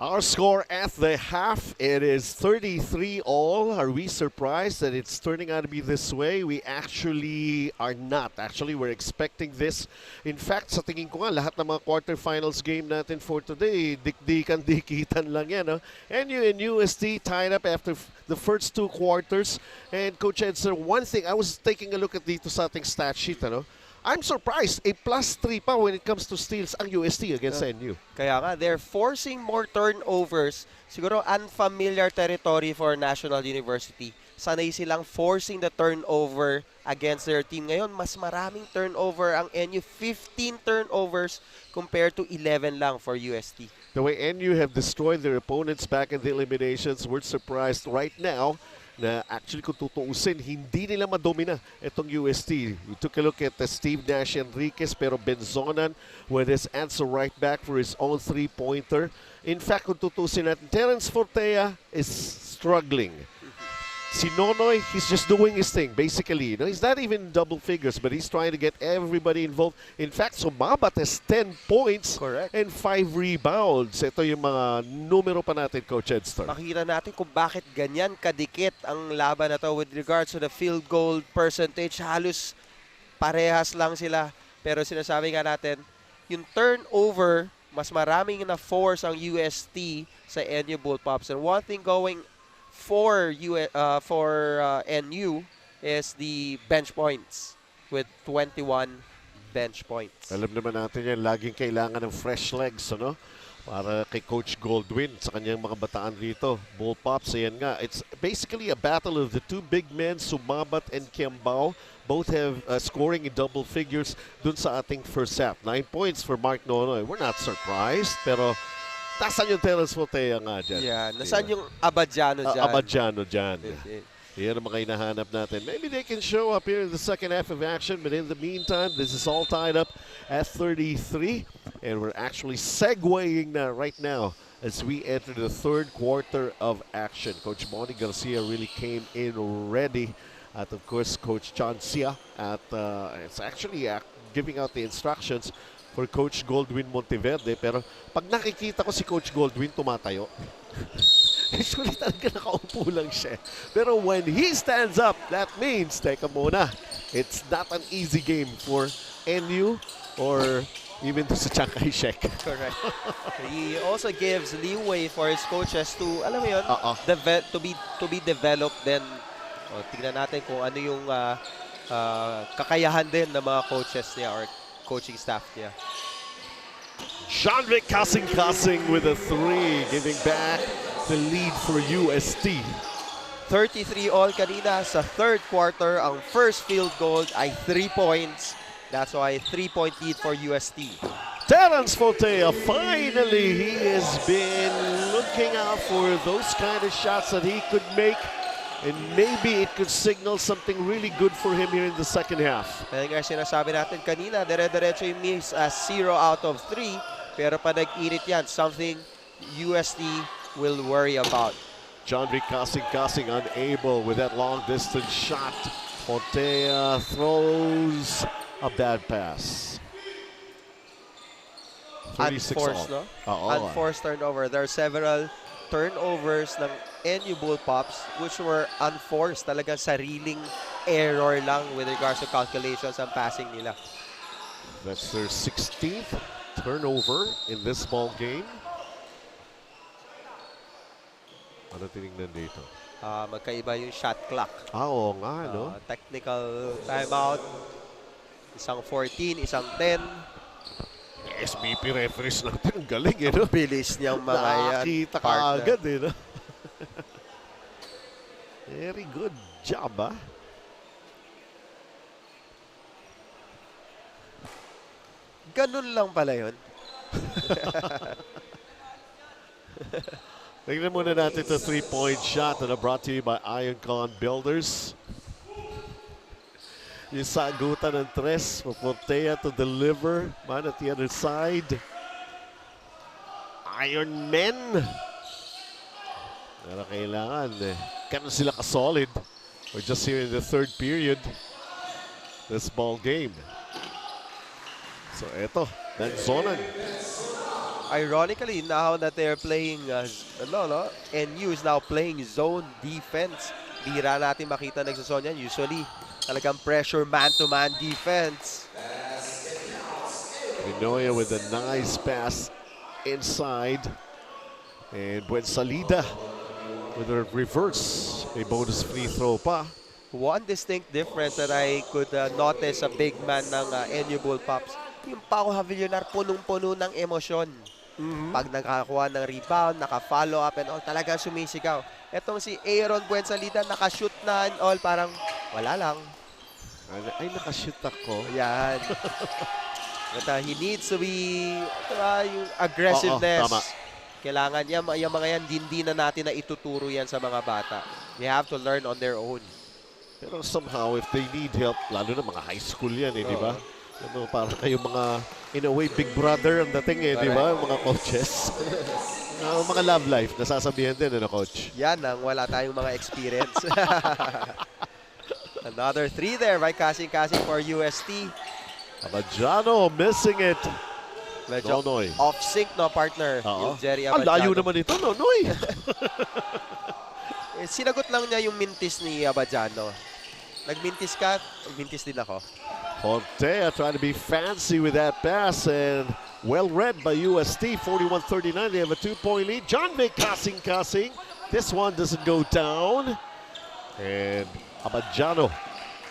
Our score at the half, it is 33-all. Are we surprised that it's turning out to be this way? We actually are not. Actually, we're expecting this. In fact, sa tingin ko nga, lahat ng mga quarterfinals game natin for today, dikdikan-dikitan lang yan. No? NU and UST tied up after the first 2 quarters. And Coach Edson, one thing, I was taking a look at dito sa ating stat sheet, ano? I'm surprised, a +3 pa when it comes to steals ang UST against NU. Kaya nga, they're forcing more turnovers. Siguro unfamiliar territory for National University. Sanay silang forcing the turnover against their team. Ngayon, mas maraming turnover ang NU. 15 turnovers compared to 11 lang for UST. The way NU have destroyed their opponents back in the eliminations, we're surprised right now na actually kung tutuusin, hindi nila madomina itong UST. We took a look at Steve Nash Enriquez, pero Benzonan with his answer right back for his own 3-pointer. In fact, kung tutuusin natin, Terence Fortea is struggling. Si Nonoy, he's just doing his thing, basically. You know, he's not even double figures, but he's trying to get everybody involved. In fact, Sumabat has 10 points. Correct. And 5 rebounds. Ito yung mga numero pa natin, Coach Edster. Makikita natin kung bakit ganyan kadikit ang laban na to with regards to the field goal percentage. Halos parehas lang sila. Pero sinasabi nga natin, yung turnover, mas maraming na force ang UST sa NU Bullpups. And one thing going for NU is the bench points with 21 bench points. Alam naman natin yan, laging kailangan ng fresh legs, ano? Para kay Coach Goldwyn sa kanyang mga bataan rito. Bullpups, ayan nga. It's basically a battle of the 2 big men, Sumabat and Kiambao. Both have scoring in double figures dun sa ating first half. 9 points for Mark Nonoy. We're not surprised, pero nasaan yung Terence Fortea nga dyan? Yeah, nasaan yung Abadjano dyan? Abadjano dyan. Yan ang mga hinahanap natin. Maybe they can show up here in the second half of action, but in the meantime, this is all tied up at 33. And we're actually segueing right now as we enter the third quarter of action. Coach Bonnie Garcia really came in ready. At of course, Coach John Sia it's actually giving out the instructions for Coach Goldwyn Monteverde. Pero pag nakikita ko si Coach Goldwyn tumatayo, usually talaga nakaupo lang siya. Pero when he stands up, that means, teka muna, it's not an easy game for NU or even to sa Chiang Kai-shek. Correct. He also gives leeway for his coaches to, alam mo yun, to be developed then. Tingnan natin kung ano yung kakayahan din ng mga coaches niya or coaching staff niya. Jean-Vic Kasing with a 3, giving back the lead for UST. 33-all kanina sa third quarter. Ang first field goal ay 3 points. That's why 3-point lead for UST. Terence Fortea, finally, he has been looking out for those kind of shots that he could make. And maybe it could signal something really good for him here in the second half. Kaya nga sinasabi natin kanina, dire-diretso yung miss as 0 out of 3. Pero pa nag-init yan, something UST will worry about. Jean-Vic Kasing unable with that long-distance shot. Fortea throws a bad pass. Unforced, no? Unforced turnover. There are several turnovers ng NU Bullpups which were unforced. Talagang sariling error lang with regards to calculations ang passing nila. That's their 16th turnover in this ball game. Ano tinignan dito? Magkaiba yung shot clock. Oo nga, no? Technical timeout. Isang 14, isang 10. SBP referees natin, ang galing, eh, no? Bilis niyang mga yan. Nakakita ka agad, eh, no? Very good job, ah. Ganun lang pala yun. Tingnan muna natin the 3-point shot na brought to you by Ioncon Builders. Yung sagutan ng tres for Fortea to deliver. Man at the other side. Iron Men. Pero kailangan eh. Ganun sila ka-solid. We're just here in the third period. This ball game. So eto, Benzonan. Ironically, now that they're playing, NU is now playing zone defense. Bira natin makita nagsazone yan. Usually, talagang pressure man-to-man defense. Pinoya with a nice pass inside. And Buensalida with a reverse. A bonus free throw pa. One distinct difference that I could notice sa big man ng NU Bullpups, yung Pau Havillonar punong-puno ng emosyon. Pag nakakuha ng rebound, naka-follow up and all, talagang sumisigaw. Etong si Aaron Buensalida, naka-shoot na and all, parang wala lang. Ay, naka-shoot ako. Yan. But he needs to be yung aggressiveness. Tama. Kailangan niya, yung mga yan, hindi na natin na ituturo yan sa mga bata. They have to learn on their own. Pero somehow, if they need help, lalo na mga high school yan, di ba? Ano, parang kayo mga, in a way, big brother ang dating, di ba? Mga coaches. Mga love life, nasasabihan din, coach? Yan ang wala tayong mga experience. Another 3 there by Kasing-Kasing for UST. Abadjano missing it. Medyo Nonoy. off-sync, no, partner? Yung Jerry Ang Abadjano. layo naman ito, Nonoy. Sinagot lang niya yung mintis ni Abadjano. Nagmintis ka, mintis din ako. Fontea trying to be fancy with that pass and well read by UST. 41-39, they have a 2-point lead. John Vic Kasing. This one doesn't go down. And Abadjano,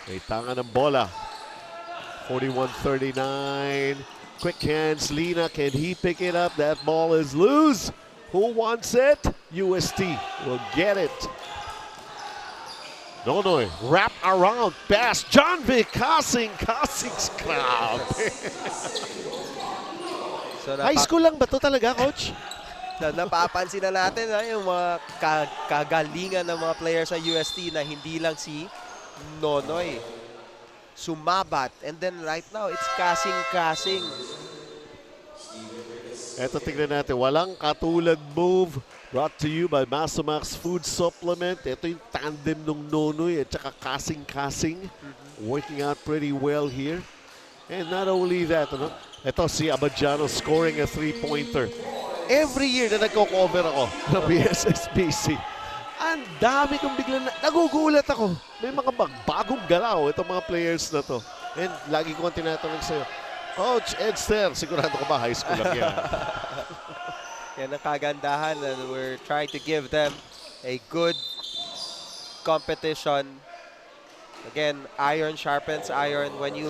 may tanga ng bola. 41-39. Quick hands, Lina, can he pick it up? That ball is loose. Who wants it? UST will get it. Nonoy, wrap around pass. John Vic Kasing's crowd. So, High school lang ba ito talaga, coach? Napapansin na natin yung mga kagalingan ng mga players sa UST na hindi lang si Nonoy sumabat. And then right now, it's Kasing. Eto, tignan natin. Walang katulad move. Brought to you by Masomax Food Supplement. Ito yung tandem ng Nonoy at saka Kasing. Working out pretty well here. And not only that, ito si Abadjano scoring a 3-pointer. Every year na nagko-cover ako ng Pssbc, ang dami kong biglang nagugulat ako. May mga bagong galaw itong mga players na to. And lagi ko ang tinatanong sa'yo, Coach Edster, sigurado ko ba high school lang yan? Yan ang kagandahan, and we're trying to give them a good competition. Again, iron sharpens iron. When you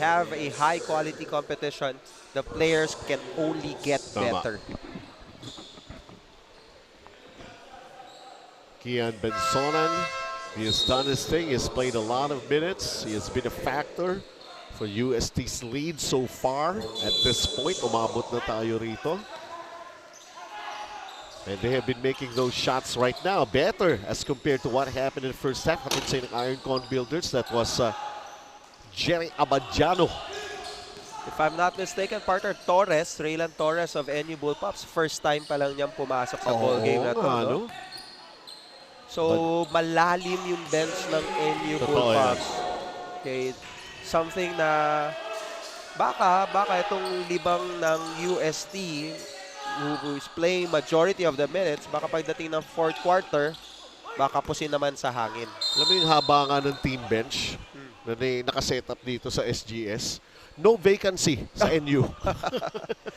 have a high quality competition, the players can only get better. Kian Bensonan, he has done his thing. He has played a lot of minutes. He has been a factor for UST's lead so far. At this point, umabot na tayo rito. And they have been making those shots right now better as compared to what happened in the first half. Hatid sa ng Iron Con Builders, that was Jerry Abadjano. If I'm not mistaken, partner Torres, Raylan Torres of NU Bullpups, first time pa lang niyang pumasok sa ball game na to. No? So, malalim yung bench ng NU Bullpups. Okay, something na baka itong libang ng UST who is playing majority of the minutes, baka pagdating ng fourth quarter, baka pusin naman sa hangin. Alam mo yung haba nga ng team bench na nakaset up dito sa SGS. No vacancy sa NU.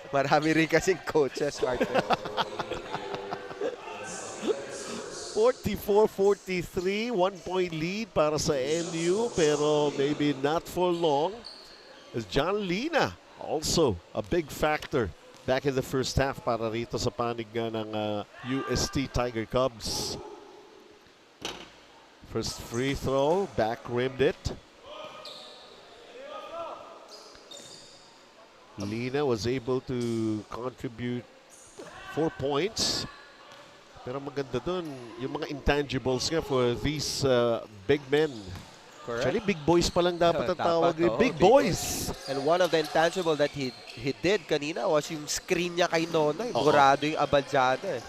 Marami rin kasing coaches, partner. 44-43, 1-point lead para sa NU, pero maybe not for long. As John Lina, also a big factor back in the first half para rito sa panig nga ng UST Tiger Cubs. First free throw, back rimmed it. Lina was able to contribute 4 points. Pero maganda dun, yung mga intangibles nga for these big men. Correct. Actually, big boys pa lang dapat ang tawag. Big big boys! And one of the intangible that he did kanina was yung screen niya kay Nonoy. Burado yung Abadjano eh.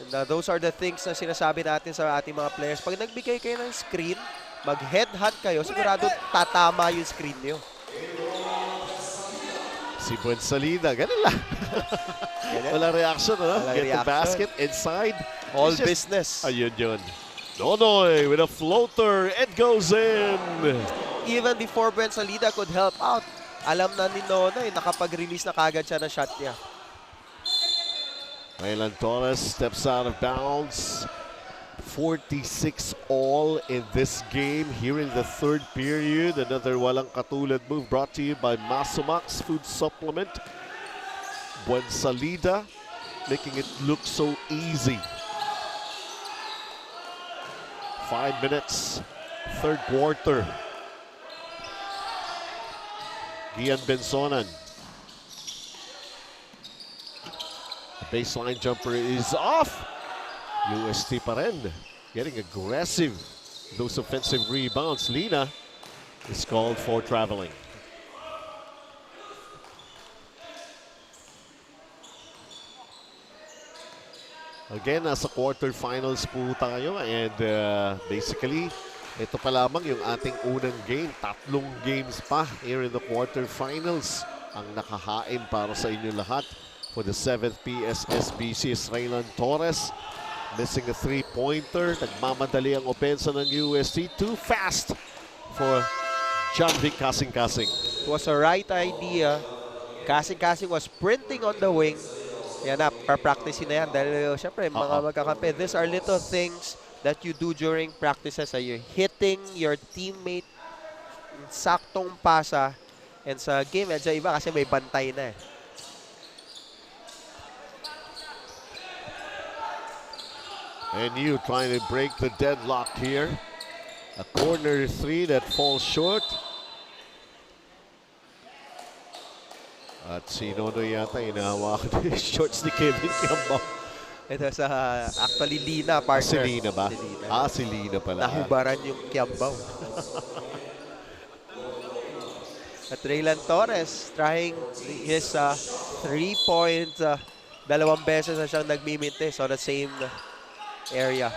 And those are the things na sinasabi natin sa ating mga players. Pag nagbigay kayo ng screen, mag-headhunt kayo, sigurado tatama yung screen niyo. Si Buensalida, ganun lang. Wala reaction, no? Walang Get the reaction. basket inside. All It's just- business. Ayun yun. Nonoy with a floater. It goes in. Even before Ben Salida could help out, alam na ni Nonoy, nakapag-release na kagad siya ng shot niya. Raylan Torres steps out of bounds. 46 all in this game here in the third period. Another walang katulad move brought to you by Masomax Food Supplement. Buen Salida making it look so easy. 5 minutes, third quarter. Gian Bensonan. The baseline jumper is off. UST pa rin, getting aggressive. Those offensive rebounds. Lina is called for traveling. Again, nasa quarterfinals po tayo and basically, ito pa lamang yung ating unang game. 3 games pa here in the quarterfinals ang nakahain para sa inyo lahat. For the 7th Pssbc is Raylan Torres. Missing a three-pointer. Nagmamadali ang opensa ng UST. Too fast for John Vic Kasing-Kasing. It was a right idea. Kasing-Kasing was sprinting on the wing. Yan na, practicing na yan. Dahil syempre, mga magkakampi. These are little things that you do during practices. You're hitting your teammate saktong pasa. And sa game, medyo iba kasi may bantay na eh. And you trying to break the deadlock here. A corner three that falls short. At si Nonoy yata inahawakan yung shorts ni Kevin Kiambao. Ito sa actually Lina partner. Si Lina ba? Si Lina. Si Lina pala. Nahubaran yung Kiambao. At Raylan Torres trying his 3-point. Dalawang beses na siyang nagmimintis on the same area.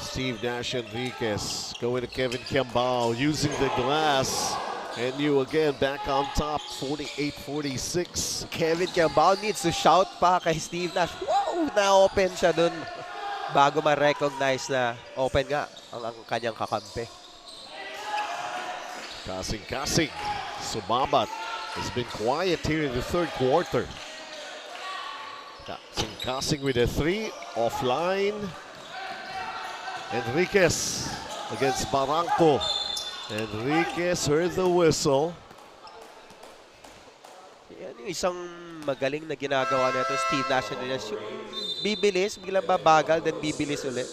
Steve Nash Enriquez going to Kevin Kiambao using the glass. And you again back on top, 48-46. Kevin Kiambao needs to shout pa kay Steve Nash. Wow! Na-open siya dun bago ma-recognize na open nga ang kanyang kakampi. Kasing-Kasing. Sumabat has been quiet here in the third quarter. Kasing-Kasing with a three, offline. Enriquez against Barranco. Enriquez heard the whistle. Yan yung isang magaling na ginagawa nito, Steve Nash. Yung bibilis, biglang babagal, then bibilis ulit.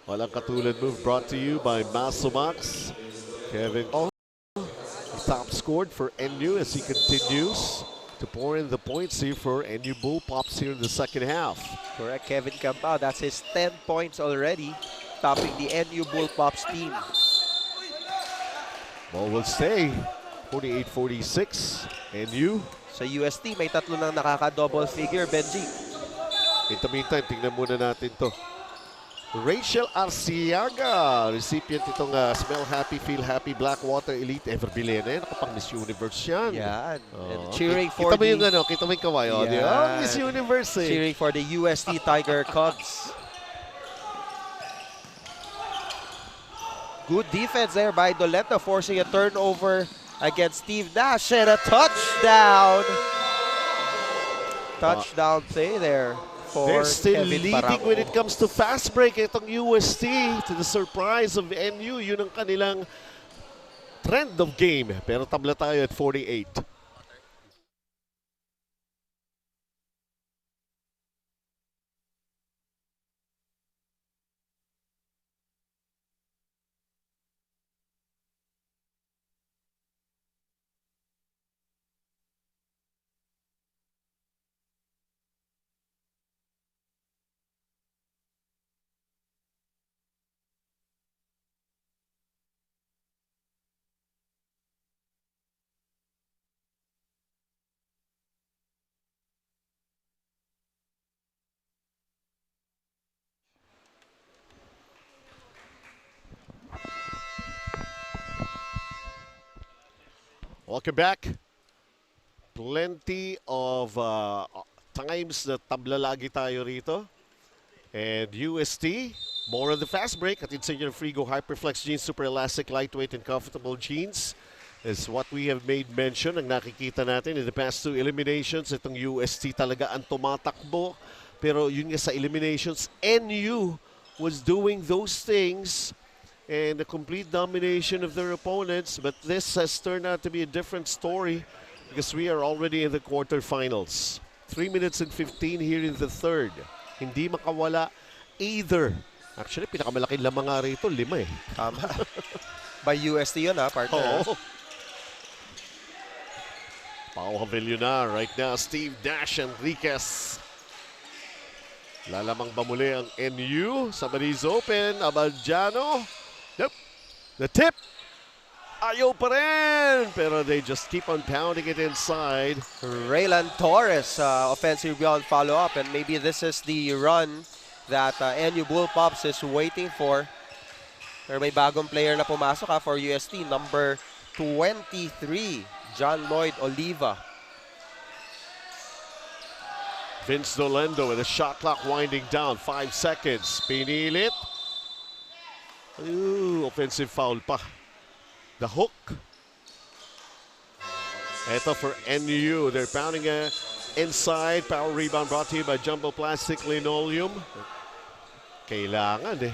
Walang katulad move brought to you by Masomax. Kevin top scored for NU as he continues to pour in the points here for NU Bull Pops here in the second half. Correct, Kevin Kiambao. That's his 10 points already, topping the NU Bull Pops team. Ball will stay. 48-46. NU. Sa UST, may tatlo nang nakaka-double figure, Benji. In the meantime, tingnan muna natin to. Rachel Arciaga, recipient itong Smell Happy, Feel Happy Blackwater Elite Ever Bilene. Nakapang Miss Universe yan. Yan. Oh. And cheering for kita mo yung ano, kita mo yung kaway. Oh, di ba? Miss Universe eh. Cheering for the UST Tiger Cubs. Good defense there by Doleta, forcing a turnover against Steve Nash and a touchdown. Touchdown play there for They're still Kevin leading Barranco. when it comes to fast break. Itong UST, to the surprise of NU, yun ang kanilang trend of game. Pero tabla tayo at 48. Welcome back. plenty of times na tabla lagi tayo rito. And UST, more on the fast break. At sa inyo ng Frigo Hyperflex Jeans, super elastic, lightweight, and comfortable jeans is what we have made mention. Ang nakikita natin in the past 2 eliminations, itong UST talaga ang tumatakbo. Pero yun nga sa eliminations, NU was doing those things and the complete domination of their opponents. But this has turned out to be a different story because we are already in the quarterfinals. 3 minutes and 15 here in the third. Hindi makawala either. Actually, pinakamalaking lamang nga rito, 5 eh. Tama. By UST yun partner. Oo. Pau Villonar right now. Steve Dash Enriquez. Lalamang ba muli ang NU? Somebody's open. Abaljano. Nope. The tip. Ayaw pa rin. Pero they just keep on pounding it inside. Raylan Torres, offensive rebound follow-up. And maybe this is the run that NU Bullpups is waiting for. Pero may bagong player na pumasok for UST. Number 23, John Lloyd Oliva. Vince Dolendo with a shot clock winding down. 5 seconds. Pinilit. Ooh, offensive foul pa. The hook. Ito for NU. They're pounding inside. Power rebound brought to you by Jumbo Plastic Linoleum. Kailangan eh.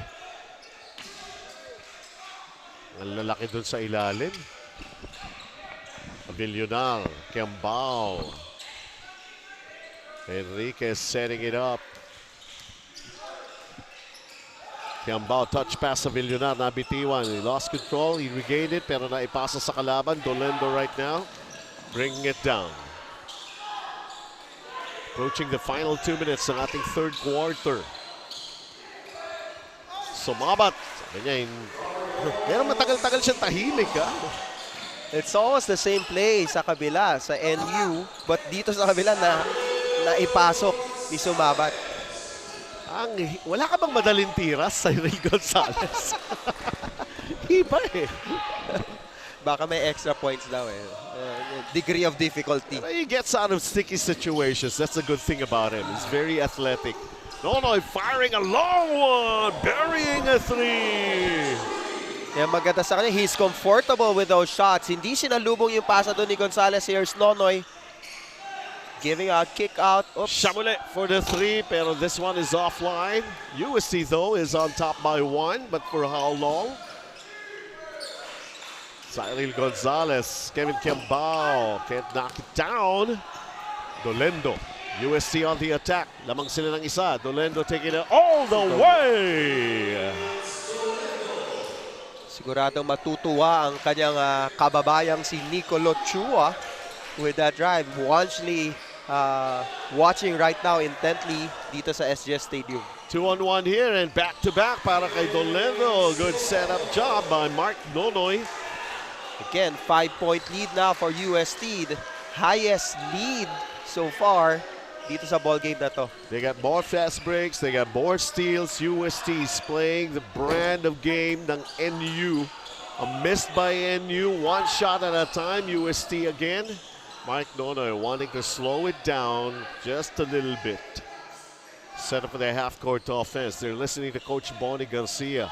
Ang lalaki dun sa ilalim. Villonar. Kiambao. Enriquez setting it up. Kiambao touch pass sa Villonar, nabitiwan. He lost control, he regained it, pero naipasa sa kalaban. Dolendo right now, bringing it down. Approaching the final 2 minutes ng ating third quarter. Sumabat. Sabi niya, pero matagal-tagal siyang tahimik ha. It's almost the same play sa kabila, sa NU, but dito sa kabila na ipasok ni Sumabat. Wala ka bang madaling tiras sa Ray Gonzalez? Iba eh. Baka may extra points daw eh. Degree of difficulty. He gets out of sticky situations. That's a good thing about him. He's very athletic. Nonoy firing a long one. Burying a 3. Yan maganda sa kanya. He's comfortable with those shots. Hindi sinalubong yung pasa doon ni Gonzalez. Here's Nonoy. Giving out, kick out. Oops. Shamule for the 3, pero this one is offline. USC, though, is on top by 1, but for how long? Cyril Gonzalez, Kevin Kiambao, can't knock it down. Dolendo, USC on the attack. Lamang sila ng isa. Dolendo taking it all the way. Siguradong matutuwa ang kanyang kababayang si Nicolo Chua with that drive. Wansley watching right now intently dito sa SGS Stadium. 2-on-1 here and back-to-back para kay Dolendo. Good setup job by Mark Nonoy. Again, 5-point lead now for UST. The highest lead so far dito sa ball game na to. They got more fast breaks, they got more steals. UST is playing the brand of game ng NU. A missed by NU, one shot at a time. UST again. Mike Nonoy wanting to slow it down just a little bit. Set up for their half-court offense. They're listening to Coach Bonnie Garcia.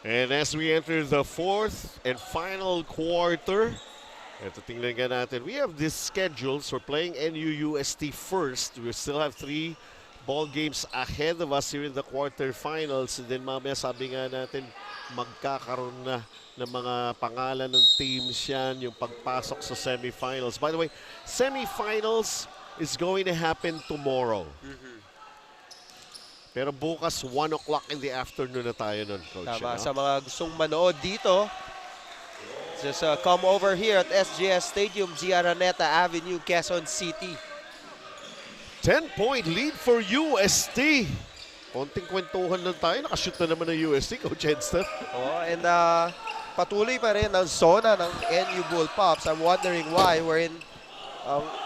And as we enter the fourth and final quarter, ito tingnan nga natin. We have these schedules. We're playing NU-UST first. We still have 3 ball games ahead of us here in the quarterfinals. And then mamaya sabi nga natin, magkakaroon na ng mga pangalan ng teams yan, yung pagpasok sa semifinals. By the way, semifinals, is going to happen tomorrow. Pero bukas 1 o'clock in the afternoon na tayo nun, Coach. Tama, ano? sa mga gustong manood dito, just come over here at SGS Stadium, G. Araneta Avenue, Quezon City. 10-point lead for UST. Konting kwentuhan lang tayo. Nakashoot na naman ng UST, Coach Edster. Oh, and patuloy pa rin ang zona ng NU Bullpups. I'm wondering why wherein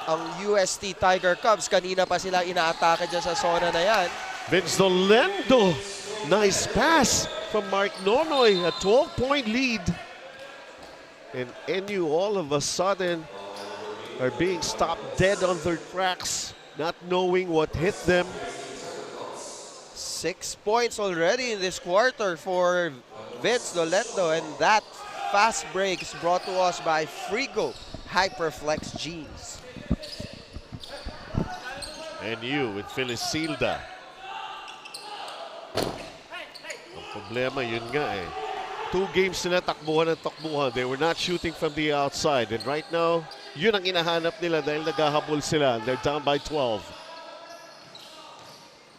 ang UST Tiger Cubs, kanina pa sila inaatake dyan sa zona na yan. Vince Dolendo. Nice pass from Mark Nonoy. A 12-point lead. And NU all of a sudden are being stopped dead on their tracks, not knowing what hit them. 6 points already in this quarter for Vince Dolendo, and that fast break is brought to us by Frigo Hyperflex Jeans. NU with Felicilda. Ang problema, yun nga eh. 2 games sila takbuhan ng takbuhan. They were not shooting from the outside. And right now, yun ang inahanap nila dahil naghahabol sila. They're down by 12.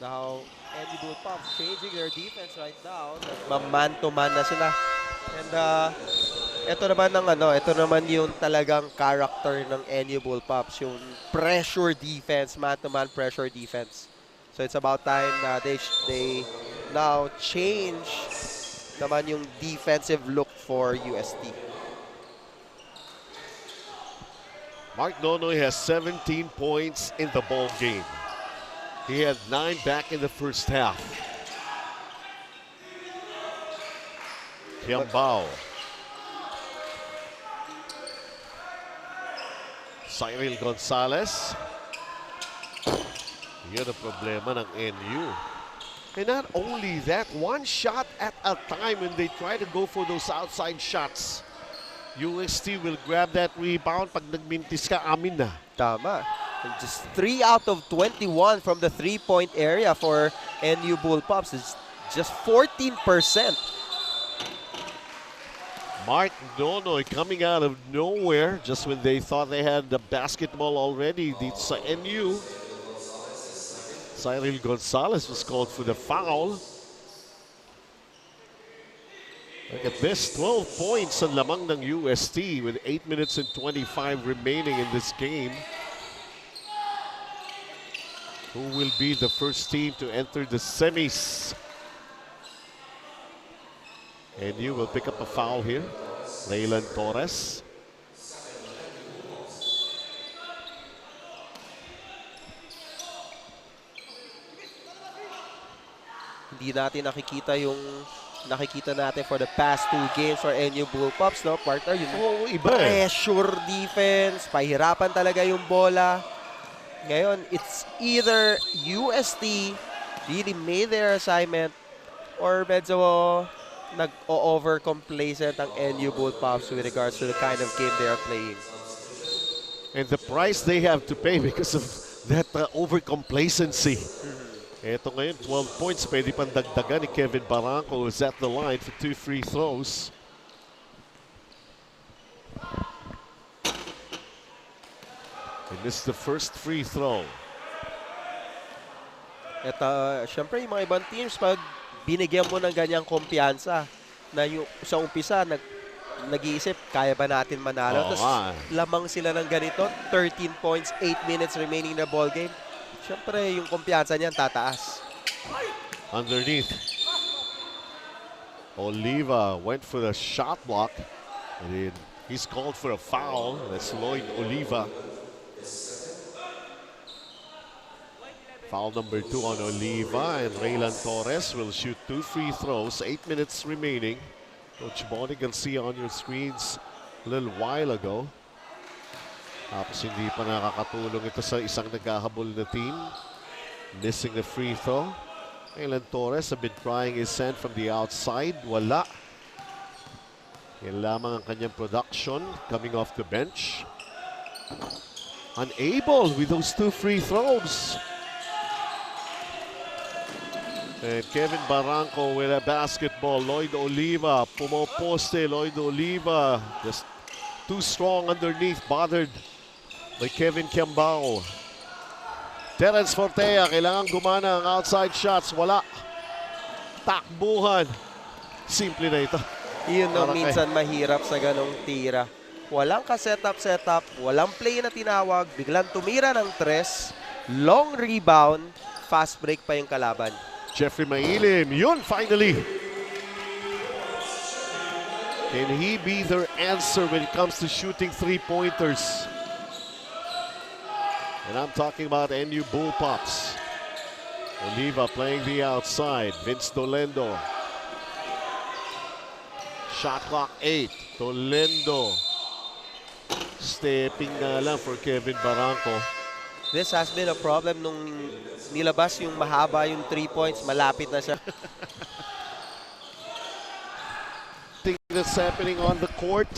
Now, NU Bullpups changing their defense right now. Man-to-man na sila. And ito naman yung talagang character ng NU Bullpups, yung pressure defense, man-to-man pressure defense. So it's about time na they now change naman yung defensive look for UST. Mark Nonoy has 17 points in the ball game. He had 9 back in the first half. Kiambao. Cyril Gonzalez. Yun ang problema ng NU. And not only that, one shot at a time when they try to go for those outside shots. UST will grab that rebound. Pag nagmintis ka, amin na. Tama. And just 3 out of 21 from the 3-point area for NU Bullpups. It's just 14%. Mark Nonoy coming out of nowhere just when they thought they had the basketball already. Dito sa NU. Cyril Gonzalez was called for the foul. Look at this, 12 points ang lamang ng UST with 8 minutes and 25 remaining in this game. Who will be the first team to enter the semis? And you will pick up a foul here. Leyland Torres. Hindi natin nakikita natin for the past 2 games for NU Bullpups, no, partner? Yung iba eh. pressure defense, pahirapan talaga yung bola. Ngayon, it's either UST really made their assignment or medyo nag-over-complacent ang NU Bullpups with regards to the kind of game they are playing. And the price they have to pay because of that over-complacency. Ito ngayon, 12 points. Pwede pang dagdagan ni Kevin Barranco, who's at the line for 2 free throws. He missed the first free throw. At syempre yung mga ibang teams, pag binigyan mo ng ganyang kumpiyansa na yung sa umpisa nag-iisip, kaya ba natin manalo? Tapos lamang sila ng ganito, 13 points, 8 minutes remaining na ball game. Syempre yung kumpiyansa niyan tataas. Underneath. Oliva went for the shot block. And he's called for a foul. That's Lloyd Oliva. Foul number 2 on Oliva, and Raylan Torres will shoot 2 free throws. 8 minutes remaining. Coach Bonnie can see on your screens a little while ago. Tapos hindi pa nakakatulong ito sa isang naghahabol na team. Missing the free throw. Raylan Torres have been trying his hand from the outside. Wala. Yan lamang ang kanyang production coming off the bench. Unable with those 2 free throws. And Kevin Barranco with a basketball. Lloyd Oliva, pumoposte. Lloyd Oliva just too strong underneath, bothered by Kevin Kiambao. Terence Fortea, kailangan gumana ang outside shots. Wala. Takbuhan. Simple na ito. Yun ang Para minsan mahirap sa ganong tira. Walang ka-setup, walang play na tinawag, biglang tumira ng tres, long rebound, fast break pa yung kalaban. Jeffrey Mailim, yun finally. Can he be their answer when it comes to shooting three-pointers? And I'm talking about NU Bullpups. Oliva playing the outside. Vince Dolendo. Shot clock 8. Dolendo. Stepping na lang for Kevin Barranco. This has been a problem nung nilabas yung mahaba yung 3 points, malapit na siya. Thing that's happening on the court.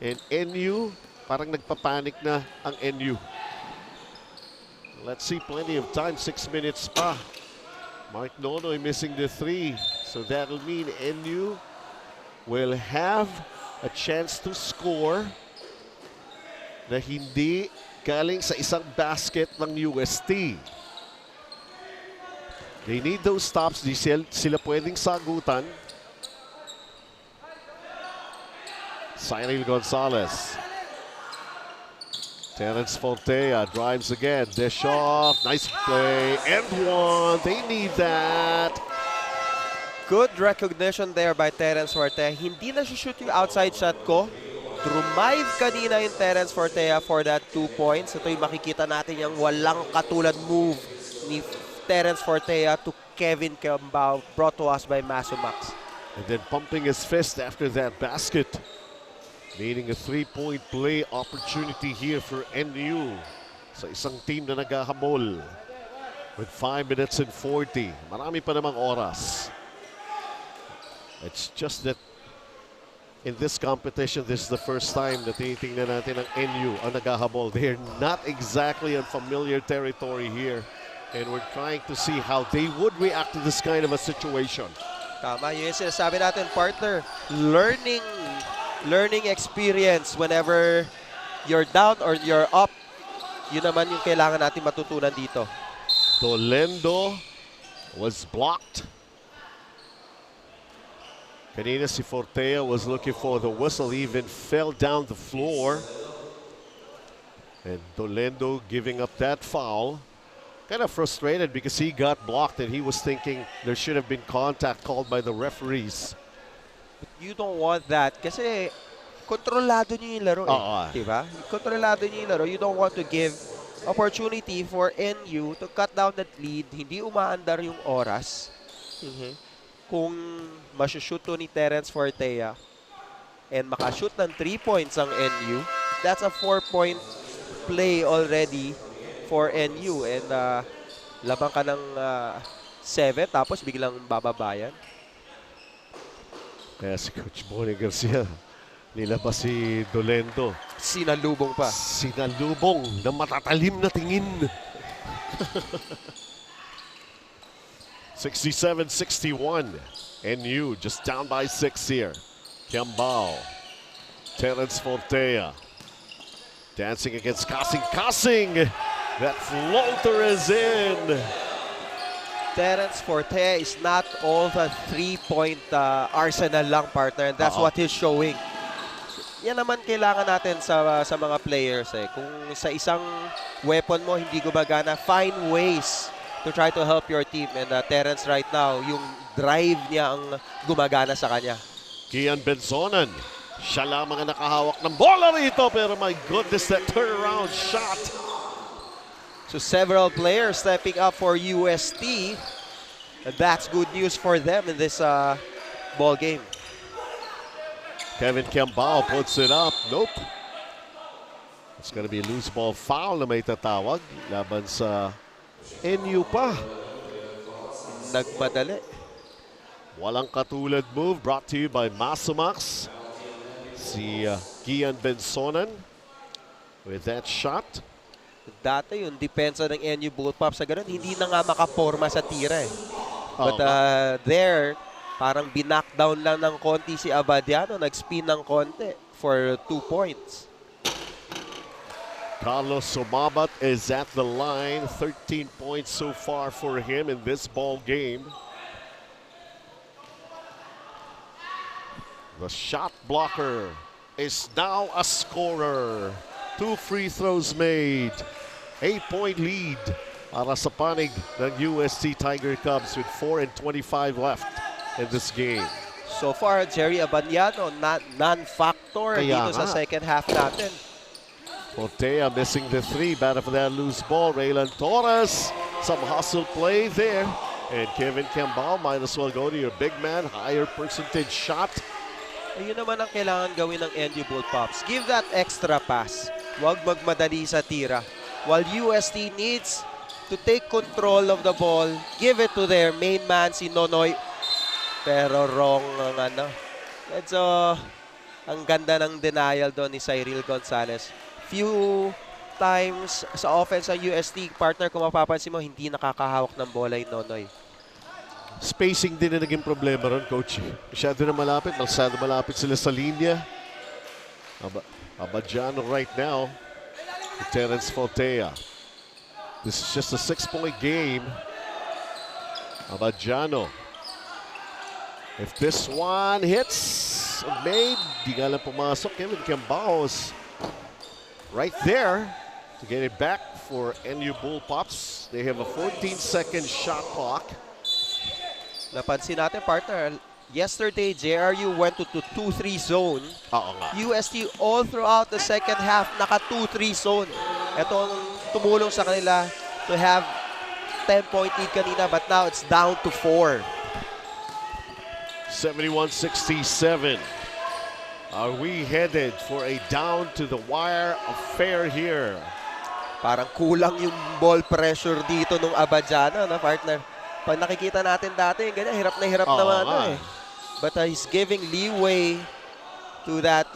And NU, parang nagpapanik na ang NU. Let's see, plenty of time, 6 minutes pa. Mark Nonoy missing the 3. So that'll mean NU will have a chance to score na hindi galing sa isang basket ng UST. They need those stops. Di sila pwedeng sagutan. Cyril Gonzalez. Terence Fortea drives again. Dish off. Nice play. And one. They need that. Good recognition there by Terence Fortea. Hindi na shoot yung outside shot ko. Drive kanina yung Terence Fortea for that 2 points. Ito yung makikita natin yung walang katulad move ni Terence Fortea to Kevin Kembao, brought to us by Masumax. And then pumping his fist after that basket. Meaning a 3-point play opportunity here for NU. Sa isang team na naghahabol. With 5 minutes and 40. Marami pa namang oras. It's just that in this competition, this is the first time na tinitingnan natin ang NU ang naghahabol. They're not exactly on familiar territory here. And we're trying to see how they would react to this kind of a situation. Tama, yun yung sinasabi natin, partner. Learning experience whenever you're down or you're up. Yun naman yung kailangan natin matutunan dito. Dolendo was blocked. Kanina si Fortea was looking for the whistle, even fell down the floor. And Dolendo giving up that foul. Kind of frustrated because he got blocked and he was thinking there should have been contact called by the referees. You don't want that kasi kontrolado nyo yung laro diba? Kontrolado nyo yung laro. You don't want to give opportunity for NU to cut down that lead. Hindi umaandar yung oras. Kung masushoot to ni Terence Fortea and makashoot ng 3 points ang NU, that's a 4-point play already for NU. And labang ka ng 7 tapos biglang bababayan. Kaya si Coach Bonnie Garcia, nilabas si Dolendo. Sinalubong pa. Sinalubong na matatalim na tingin. 67-61. NU just down by 6 here. Kiambao. Terence Fortea. Dancing against Kasing. Kasing! That floater is in. Terence Fortea is not all the 3-point arsenal lang, partner. And that's what he's showing. Yan naman kailangan natin sa mga players. Kung sa isang weapon mo hindi gumagana, find ways to try to help your team. And Terence right now, yung drive niya ang gumagana sa kanya. Kian Benzonan. Siya lamang ang nakahawak ng bola rito. Pero my goodness, that turnaround shot. So several players stepping up for UST. And that's good news for them in this ball game. Kevin Kiambao puts it up. Nope. It's going to be a loose ball foul na may tatawag. Laban sa NU pa. Nagmadali. Walang katulad move brought to you by Masumax. Si Kian Benzonan with that shot. Dati yung depensa ng NU Bullpups sa ganun, hindi na nga makaporma sa tira But there, parang binakdown lang ng konti si Abadiano, nag-spin ng konti for 2 points. Carlos Somabat is at the line. 13 points so far for him in this ball game. The shot blocker is now a scorer. 2 free throws made. 8-point lead para sa panig ng UST Tiger Cubs with 4:25 left in this game. So far, Jerry Abaniano, non-factor dito sa second half natin. Fortea missing the 3, battle for that loose ball. Raylan Torres, some hustle play there. And Kevin Cambao might as well go to your big man, higher percentage shot. Ayun naman ang kailangan gawin ng NU Bullpups. Give that extra pass. Huwag magmadali sa tira. While UST needs to take control of the ball, give it to their main man, si Nonoy. Pero wrong ang ano. Medyo ang ganda ng denial doon ni Cyril Gonzalez. Few times sa offense sa UST, partner, kung mapapansin mo, hindi nakakahawak ng bola yung Nonoy. Spacing din na naging problema ron, coach. Masyado na malapit sila sa linya. Abadiano right now to Terence Fortea. This is just a 6-point game. Abadiano. If this one hits, made, di nga lang pumasok. Kevin Cambaos right there to get it back for NU Bullpups. They have a 14-second shot clock. Napansin natin, partner, yesterday, JRU went to 2-3 zone. Oo nga. UST all throughout the second half, naka 2-3 zone. Ito ang tumulong sa kanila to have 10-point lead kanina, but now it's down to 4. 71-67. Are we headed for a down-to-the-wire affair here? Parang kulang yung ball pressure dito nung Abadiano, na partner. Pag nakikita natin dati, ganyan, hirap na hirap naman. But he's giving leeway to that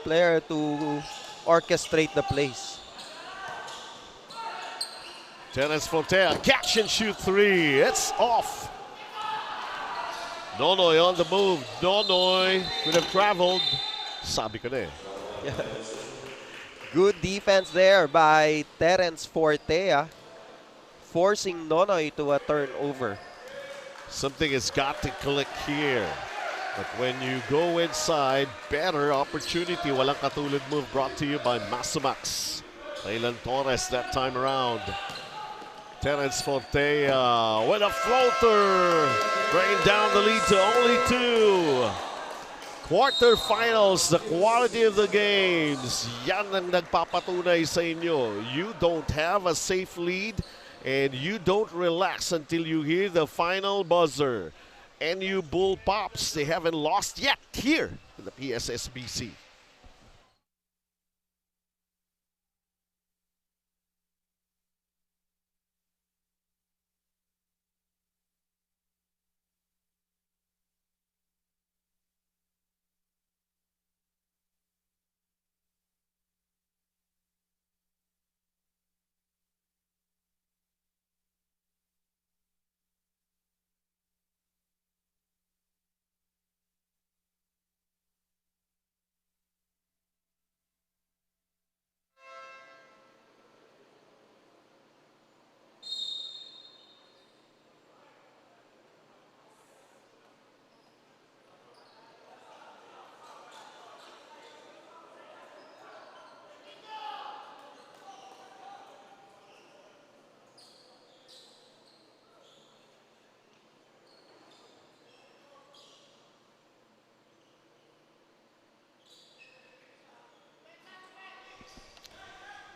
player to orchestrate the plays. Terence Fortea, catch and shoot 3. It's off. Nonoy on the move. Nonoy could have traveled. Sabi ko na eh. Good defense there by Terence Fortea, forcing Nonoy to a turnover. Something has got to click here. But when you go inside, better opportunity. Walang katulad move brought to you by Masumax. Raylan Torres that time around. Terence Fortea with a floater. Bring down the lead to only 2. Quarterfinals, the quality of the games. Yan ang nagpapatunay sa inyo. You don't have a safe lead and you don't relax until you hear the final buzzer. NU Bullpups, they haven't lost yet here in the Pssbc.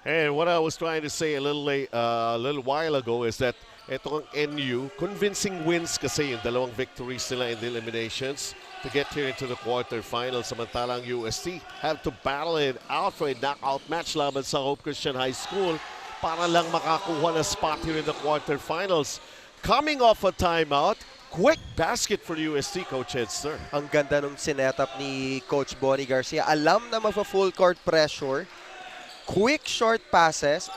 And what I was trying to say a little while ago is that itong NU, convincing wins kasi yung dalawang victories nila in the eliminations to get here into the quarterfinals. Samantalang UST have to battle it out for a knockout match laban sa Hope Christian High School para lang makakuha na spot here in the quarterfinals. Coming off a timeout, quick basket for UST, Coach Edster. Ang ganda nung sinetup ni Coach Bonnie Garcia. Alam na magpa-full court pressure. Quick short passes,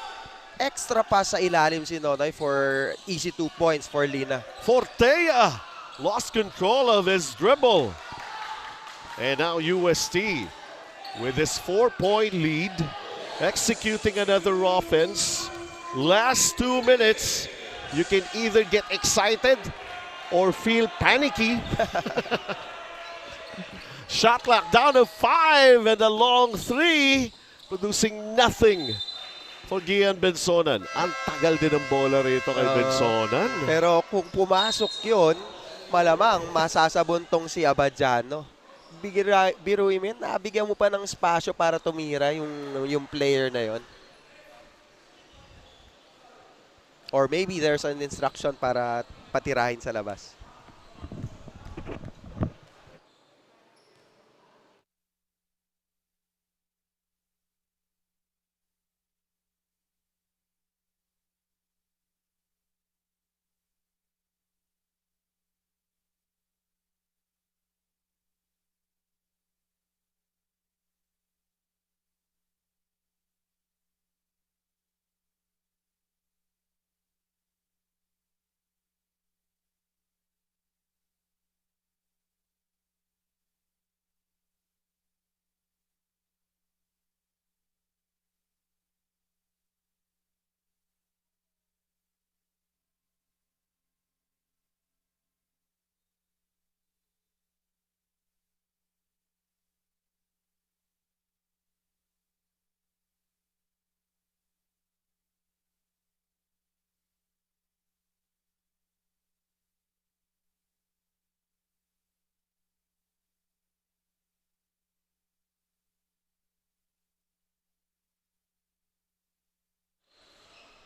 extra pass sa ilalim si Nonoy for easy 2 points for Lina. Fortea lost control of his dribble. And now UST with this 4-point lead executing another offense. Last 2 minutes, you can either get excited or feel panicky. Shot clock down to 5 and a long 3, producing nothing for Gian Bensonan. Ang tagal din ng bola rito kay Bensonan. Pero kung pumasok yun, malamang masasabuntong si Abadiano. Biruin mo yun, nabigyan mo pa ng espasyo para tumira yung player na yon. Or maybe there's an instruction para patirahin sa labas.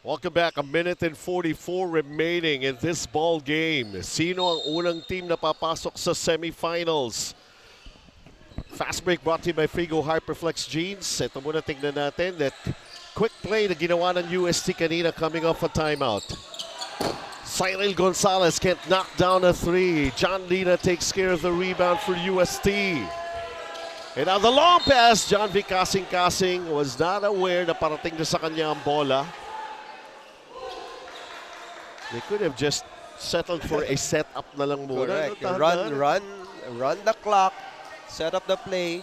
Welcome back. 1:44 remaining in this ball game. Sino ang unang team na papasok sa semifinals? Fast break brought to you by Frigo Hyperflex Jeans. Ito muna tingnan natin that quick play na ginawa ng UST kanina coming off a timeout. Cyril Gonzalez can't knock down a 3. John Lina takes care of the rebound for UST. And now the long pass. John V. Kasing was not aware na parating na sa kanya ang bola. They could have just settled for a setup na lang muna. Correct. Run the clock, set up the play.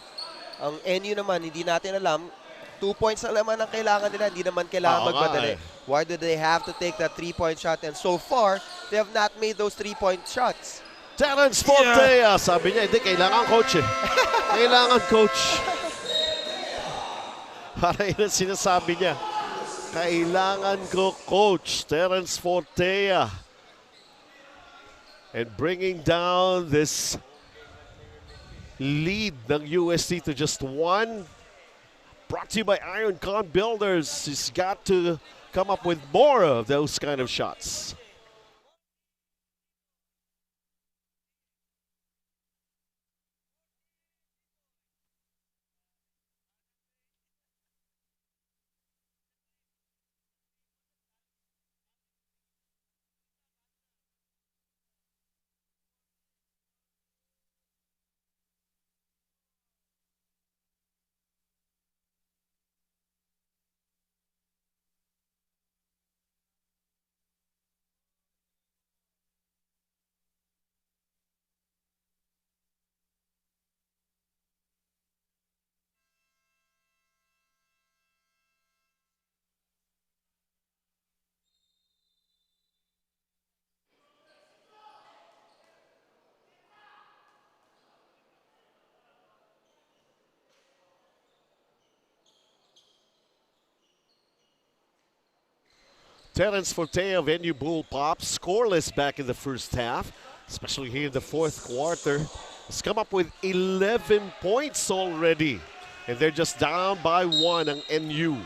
Ang NU naman, hindi natin alam. 2 points na naman ang kailangan nila. Hindi naman kailangan magmadali. Why do they have to take that 3-point shot? And so far, they have not made those 3-point shots. Terence Fortea, sabi niya, hindi, kailangan coach eh. Kailangan coach. Para yun ang sinasabi niya. Kailangan ko coach, Terence Fortea. And bringing down this lead ng UST to just 1. Brought to you by Ironcon Builders. He's got to come up with more of those kind of shots. Terence Fortea of NU Bull Pop, scoreless back in the first half, especially here in the fourth quarter. Has come up with 11 points already. And they're just down by 1 ang NU.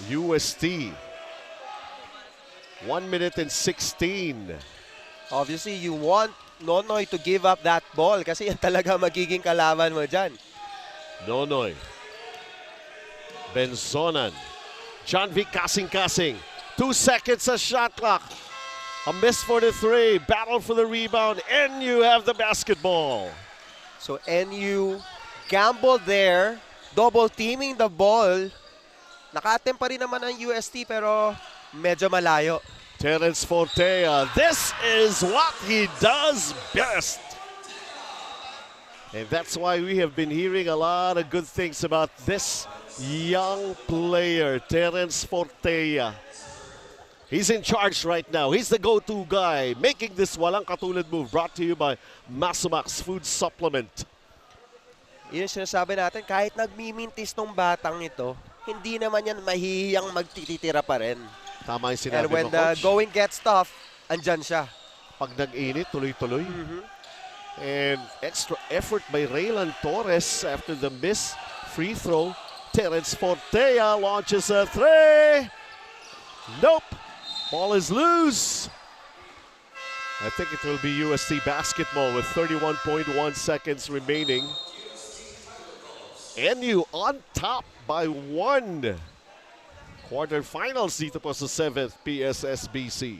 UST. 1 minute and 16. Obviously, you want Nonoy to give up that ball kasi yan talaga magiging kalaban mo dyan. Nonoy. Bensonan. John V. Kasing. 2 seconds a shot clock. A miss for the 3. Battle for the rebound. NU have the basketball. So NU gambled there. Double teaming the ball. Naka-attempt pa rin naman ang UST pero medyo malayo. Terence Fortea. This is what he does best. And that's why we have been hearing a lot of good things about this young player, Terence Fortea. He's in charge right now. He's the go-to guy, making this walang katulad move. Brought to you by Masumax Food Supplement. Yun yung sinasabi natin, kahit nagmimintis tong batang ito, hindi naman yan mahihiyang magtitira pa rin. Tama yung sinabi And when mo, the Coach. going gets tough, andyan siya. Pag nag-init, tuloy-tuloy. And extra effort by Raylan Torres after the miss free throw. Terence Fortea launches a three. Nope. Ball is loose. I think it will be UST basketball with 31.1 seconds remaining. NU on top by 1. Quarterfinals dito po sa 7th Pssbc.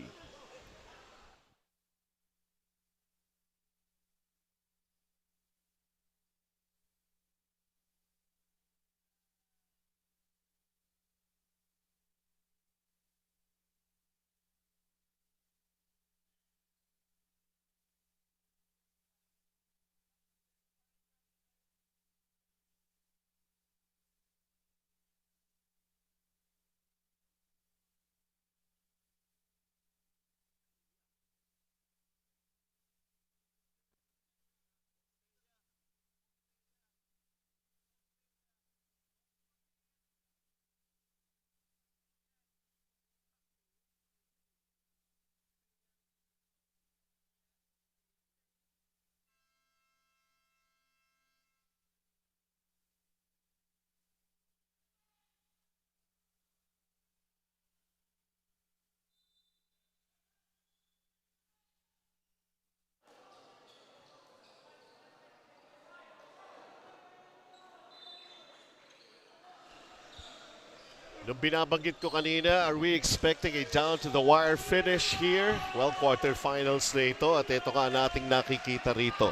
Nung binabanggit ko kanina, are we expecting a down-to-the-wire finish here? Well, quarterfinals na ito at ito ka nating nakikita rito.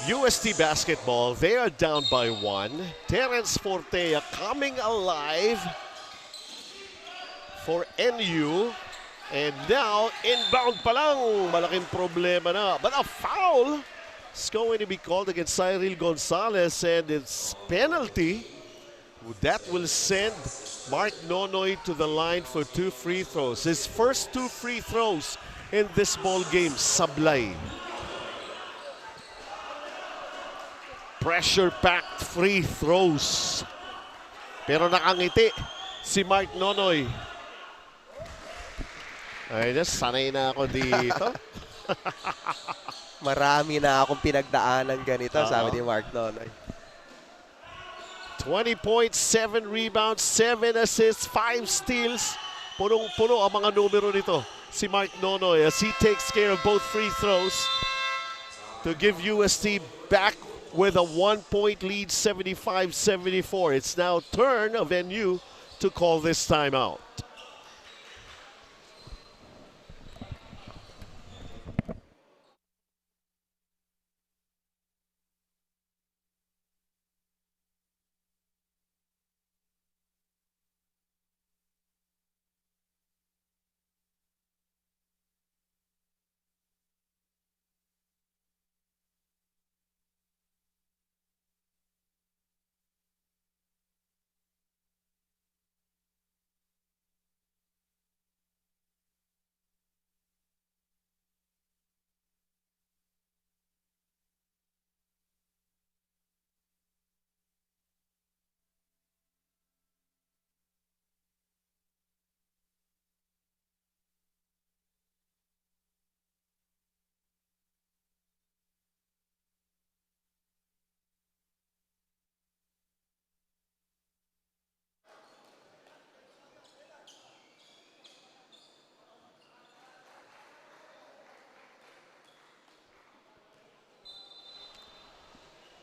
UST basketball, they are down by 1. Terence Fortea coming alive for NU. And now, inbound pa lang. Malaking problema na. But a foul is going to be called against Cyril Gonzalez and it's penalty. That will send Mark Nonoy to the line for 2 free throws. His first 2 free throws in this ball game, sablay. Pressure-packed free throws. Pero nakangiti si Mark Nonoy. Ay, just sanay na ako dito. Marami na akong pinagdaanan ganito, sabi ni Mark Nonoy. 20 points, 7 rebounds, 7 assists, 5 steals. Punong-puno ang mga numero nito. Si Mark Nonoy as he takes care of both free throws to give UST back with a 1-point lead, 75-74. It's now turn of NU to call this timeout.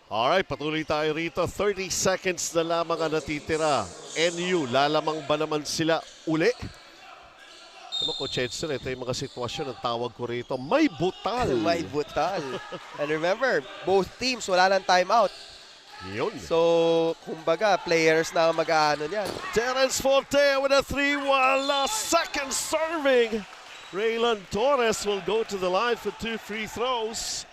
Alright, patuloy tayo rito. 30 seconds na lamang ang natitira. NU, lalamang ba naman sila uli? Diba, Coach Edson, ito yung mga sitwasyon ang tawag ko rito. May butal. May butal. And remember, both teams wala nang timeout. Yun. So, kumbaga, players na mag-aano niyan. Terence Fortea with a 3 while second serving. Raylan Torres will go to the line for 2 free throws.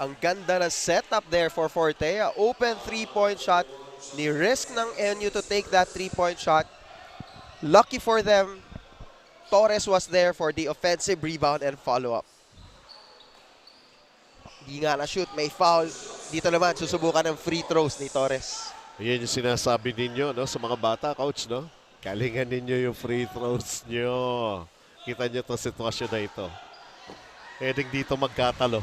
Ang ganda ng setup there for Fortea. Open 3-point shot. Ni-risk ng NU to take that 3-point shot. Lucky for them, Torres was there for the offensive rebound and follow-up. Di nga na-shoot, may foul. Dito naman, susubukan ng free throws ni Torres. Yan yung sinasabi ninyo, no, sa mga bata, coach, no? Galingan ninyo yung free throws nyo. Kita nyo itong sitwasyon na ito. Pwedeng dito magkatalo.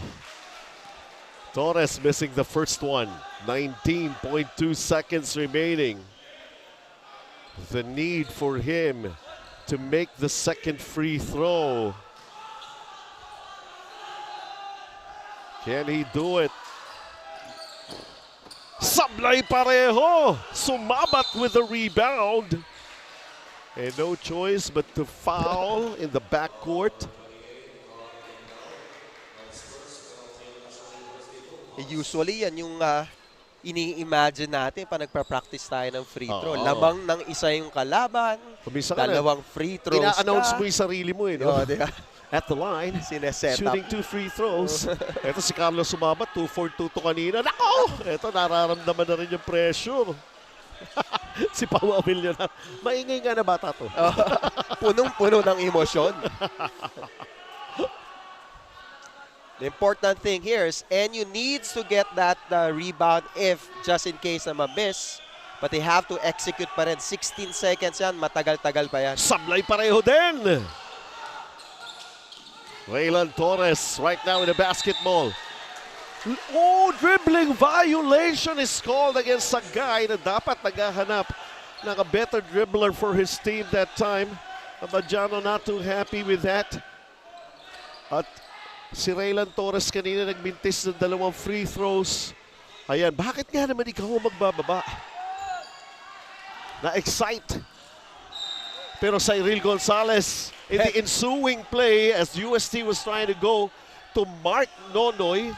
Torres missing the first one. 19.2 seconds remaining. The need for him to make the second free throw. Can he do it? Sablay pareho. Sumabat with the rebound. And no choice but to foul in the backcourt. Usually, yan yung ini-imagine natin pa nagpa-practice tayo ng free throw. Oo. Lamang ng isa yung kalaban, Kumisa ka na, dalawang free throws ina-announce ka. mo yung sarili mo, eh, no? Oh, diba? At the line, Sineset up. shooting 2 free throws. Ito si Carlos sumabat, 2 for 2 to kanina. Nako! Ito, nararamdaman na rin yung pressure. Si Pau Avillona. Maingay nga na bata to. Punong-puno ng emosyon. The important thing here is NU needs to get that rebound if just in case na ma-miss. But they have to execute pa rin. 16 seconds yan. Matagal-tagal pa yan. Sablay pareho din. Waylon Torres right now in the basketball. Oh, dribbling violation is called against a guy na dapat naghahanap ng a better dribbler for his team that time. Abadiano not too happy with that. At si Waylon Torres kanina nagmintis ng 2 free throws. Ayan, bakit nga naman ikaw magbababa? Na-excite. Pero Cyril Gonzalez in the ensuing play as UST was trying to go to Mark Nonoy.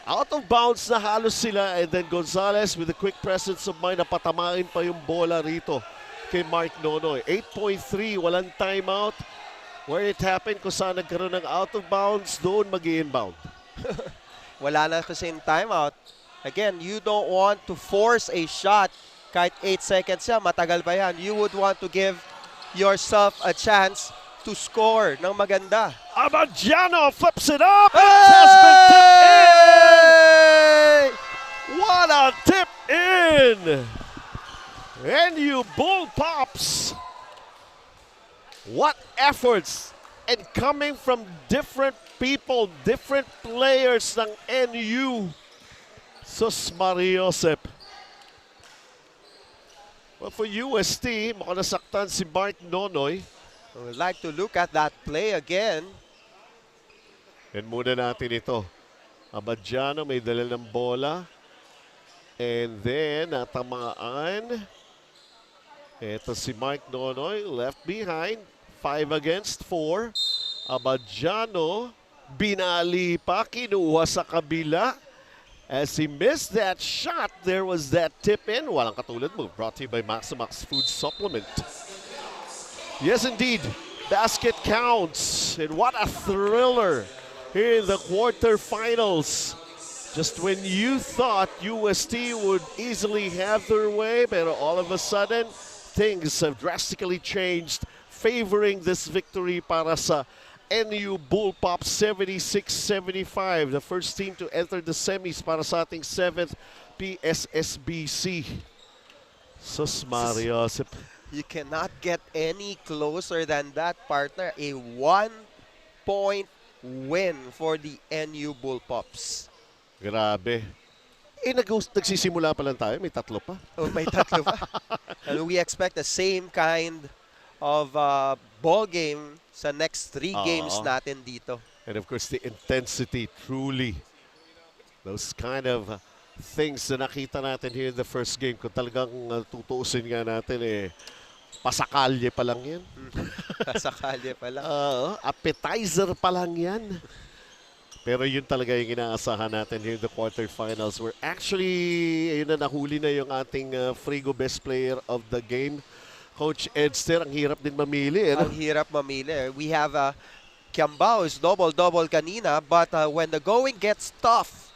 Out of bounds na halos sila and then Gonzalez with the quick presence of mind napatamain pa yung bola rito kay Mark Nonoy. 8.3, walang timeout. Where it happened, kung saan nagkaroon ng out of bounds, doon mag-i-inbound. Wala na kasi yung timeout. Again, you don't want to force a shot. Kahit 8 seconds yan, matagal pa yan. You would want to give yourself a chance to score ng maganda. Abadiano flips it up. It has been tipped in. What a tip in. NU Bull Pops. What efforts. And coming from different people, different players ng NU. Sus Mariosep. Well, for UST, mukhang nasaktan si Mark Nonoy. I would like to look at that play again. And muna natin ito. Abadiano may dala ng bola. And then, natamaan. Ito si Mark Nonoy, left behind. 5 against 4. Abadiano, binali pa, kinuha sa kabila. As he missed that shot, there was that tip in. Walang katulad mo. Brought to you by Maximax Food Supplement. Yes, indeed. Basket counts. And what a thriller here in the quarterfinals. Just when you thought UST would easily have their way, but all of a sudden, things have drastically changed, favoring this victory para sa NU Bull Pop 76-75. The first team to enter the semis para sa ating 7th Pssbc. Sus Mariosep. You cannot get any closer than that, partner. A 1-point win for the NU Bull Pops. Grabe. Nagsisimula pa lang tayo. May 3 pa. Oh, may 3 pa. And we expect the same kind of ball game sa next 3 games natin dito. And of course, the intensity, truly. Those kind of things na nakita natin here in the first game. Kung talagang tutuusin nga natin, pasakalye pa lang yan. Pasakalye pa lang. Appetizer pa lang yan. Pero yun talaga yung inaasahan natin here in the quarterfinals. We're actually, yun na, nahuli na yung ating Frigo Best Player of the Game. Coach Edster, ang hirap din mamili. Ang hirap mamili. We have Kiambao is double-double kanina, but when the going gets tough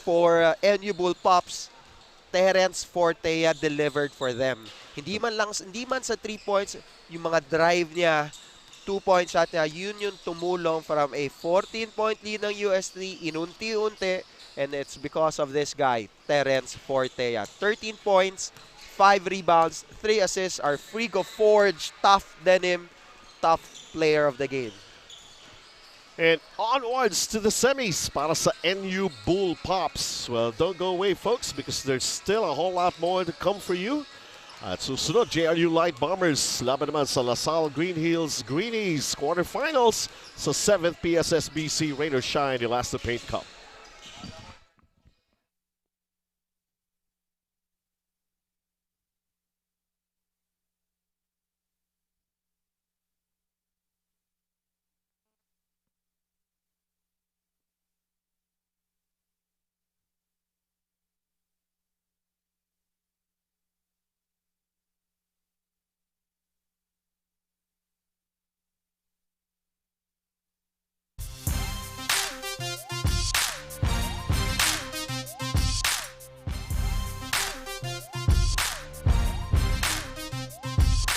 for NU Bull Pops, Terence Fortea delivered for them. Hindi man sa 3 points, yung mga drive niya, 2-point shot niya, yun yung tumulong from a 14-point lead ng US3, inunti-unti, and it's because of this guy, Terence Fortea. 13 points, 5 rebounds, 3 assists, our Frigo Forge, tough denim, tough player of the game. And onwards to the semis para sa NU Bull Pops. Well, don't go away, folks, because there's still a whole lot more to come for you. At susunod, JRU Light Bombers laban naman sa LaSalle Green Hills Greenies quarterfinals sa 7th PSSBC Rain or Shine ELASTOPAINT Cup.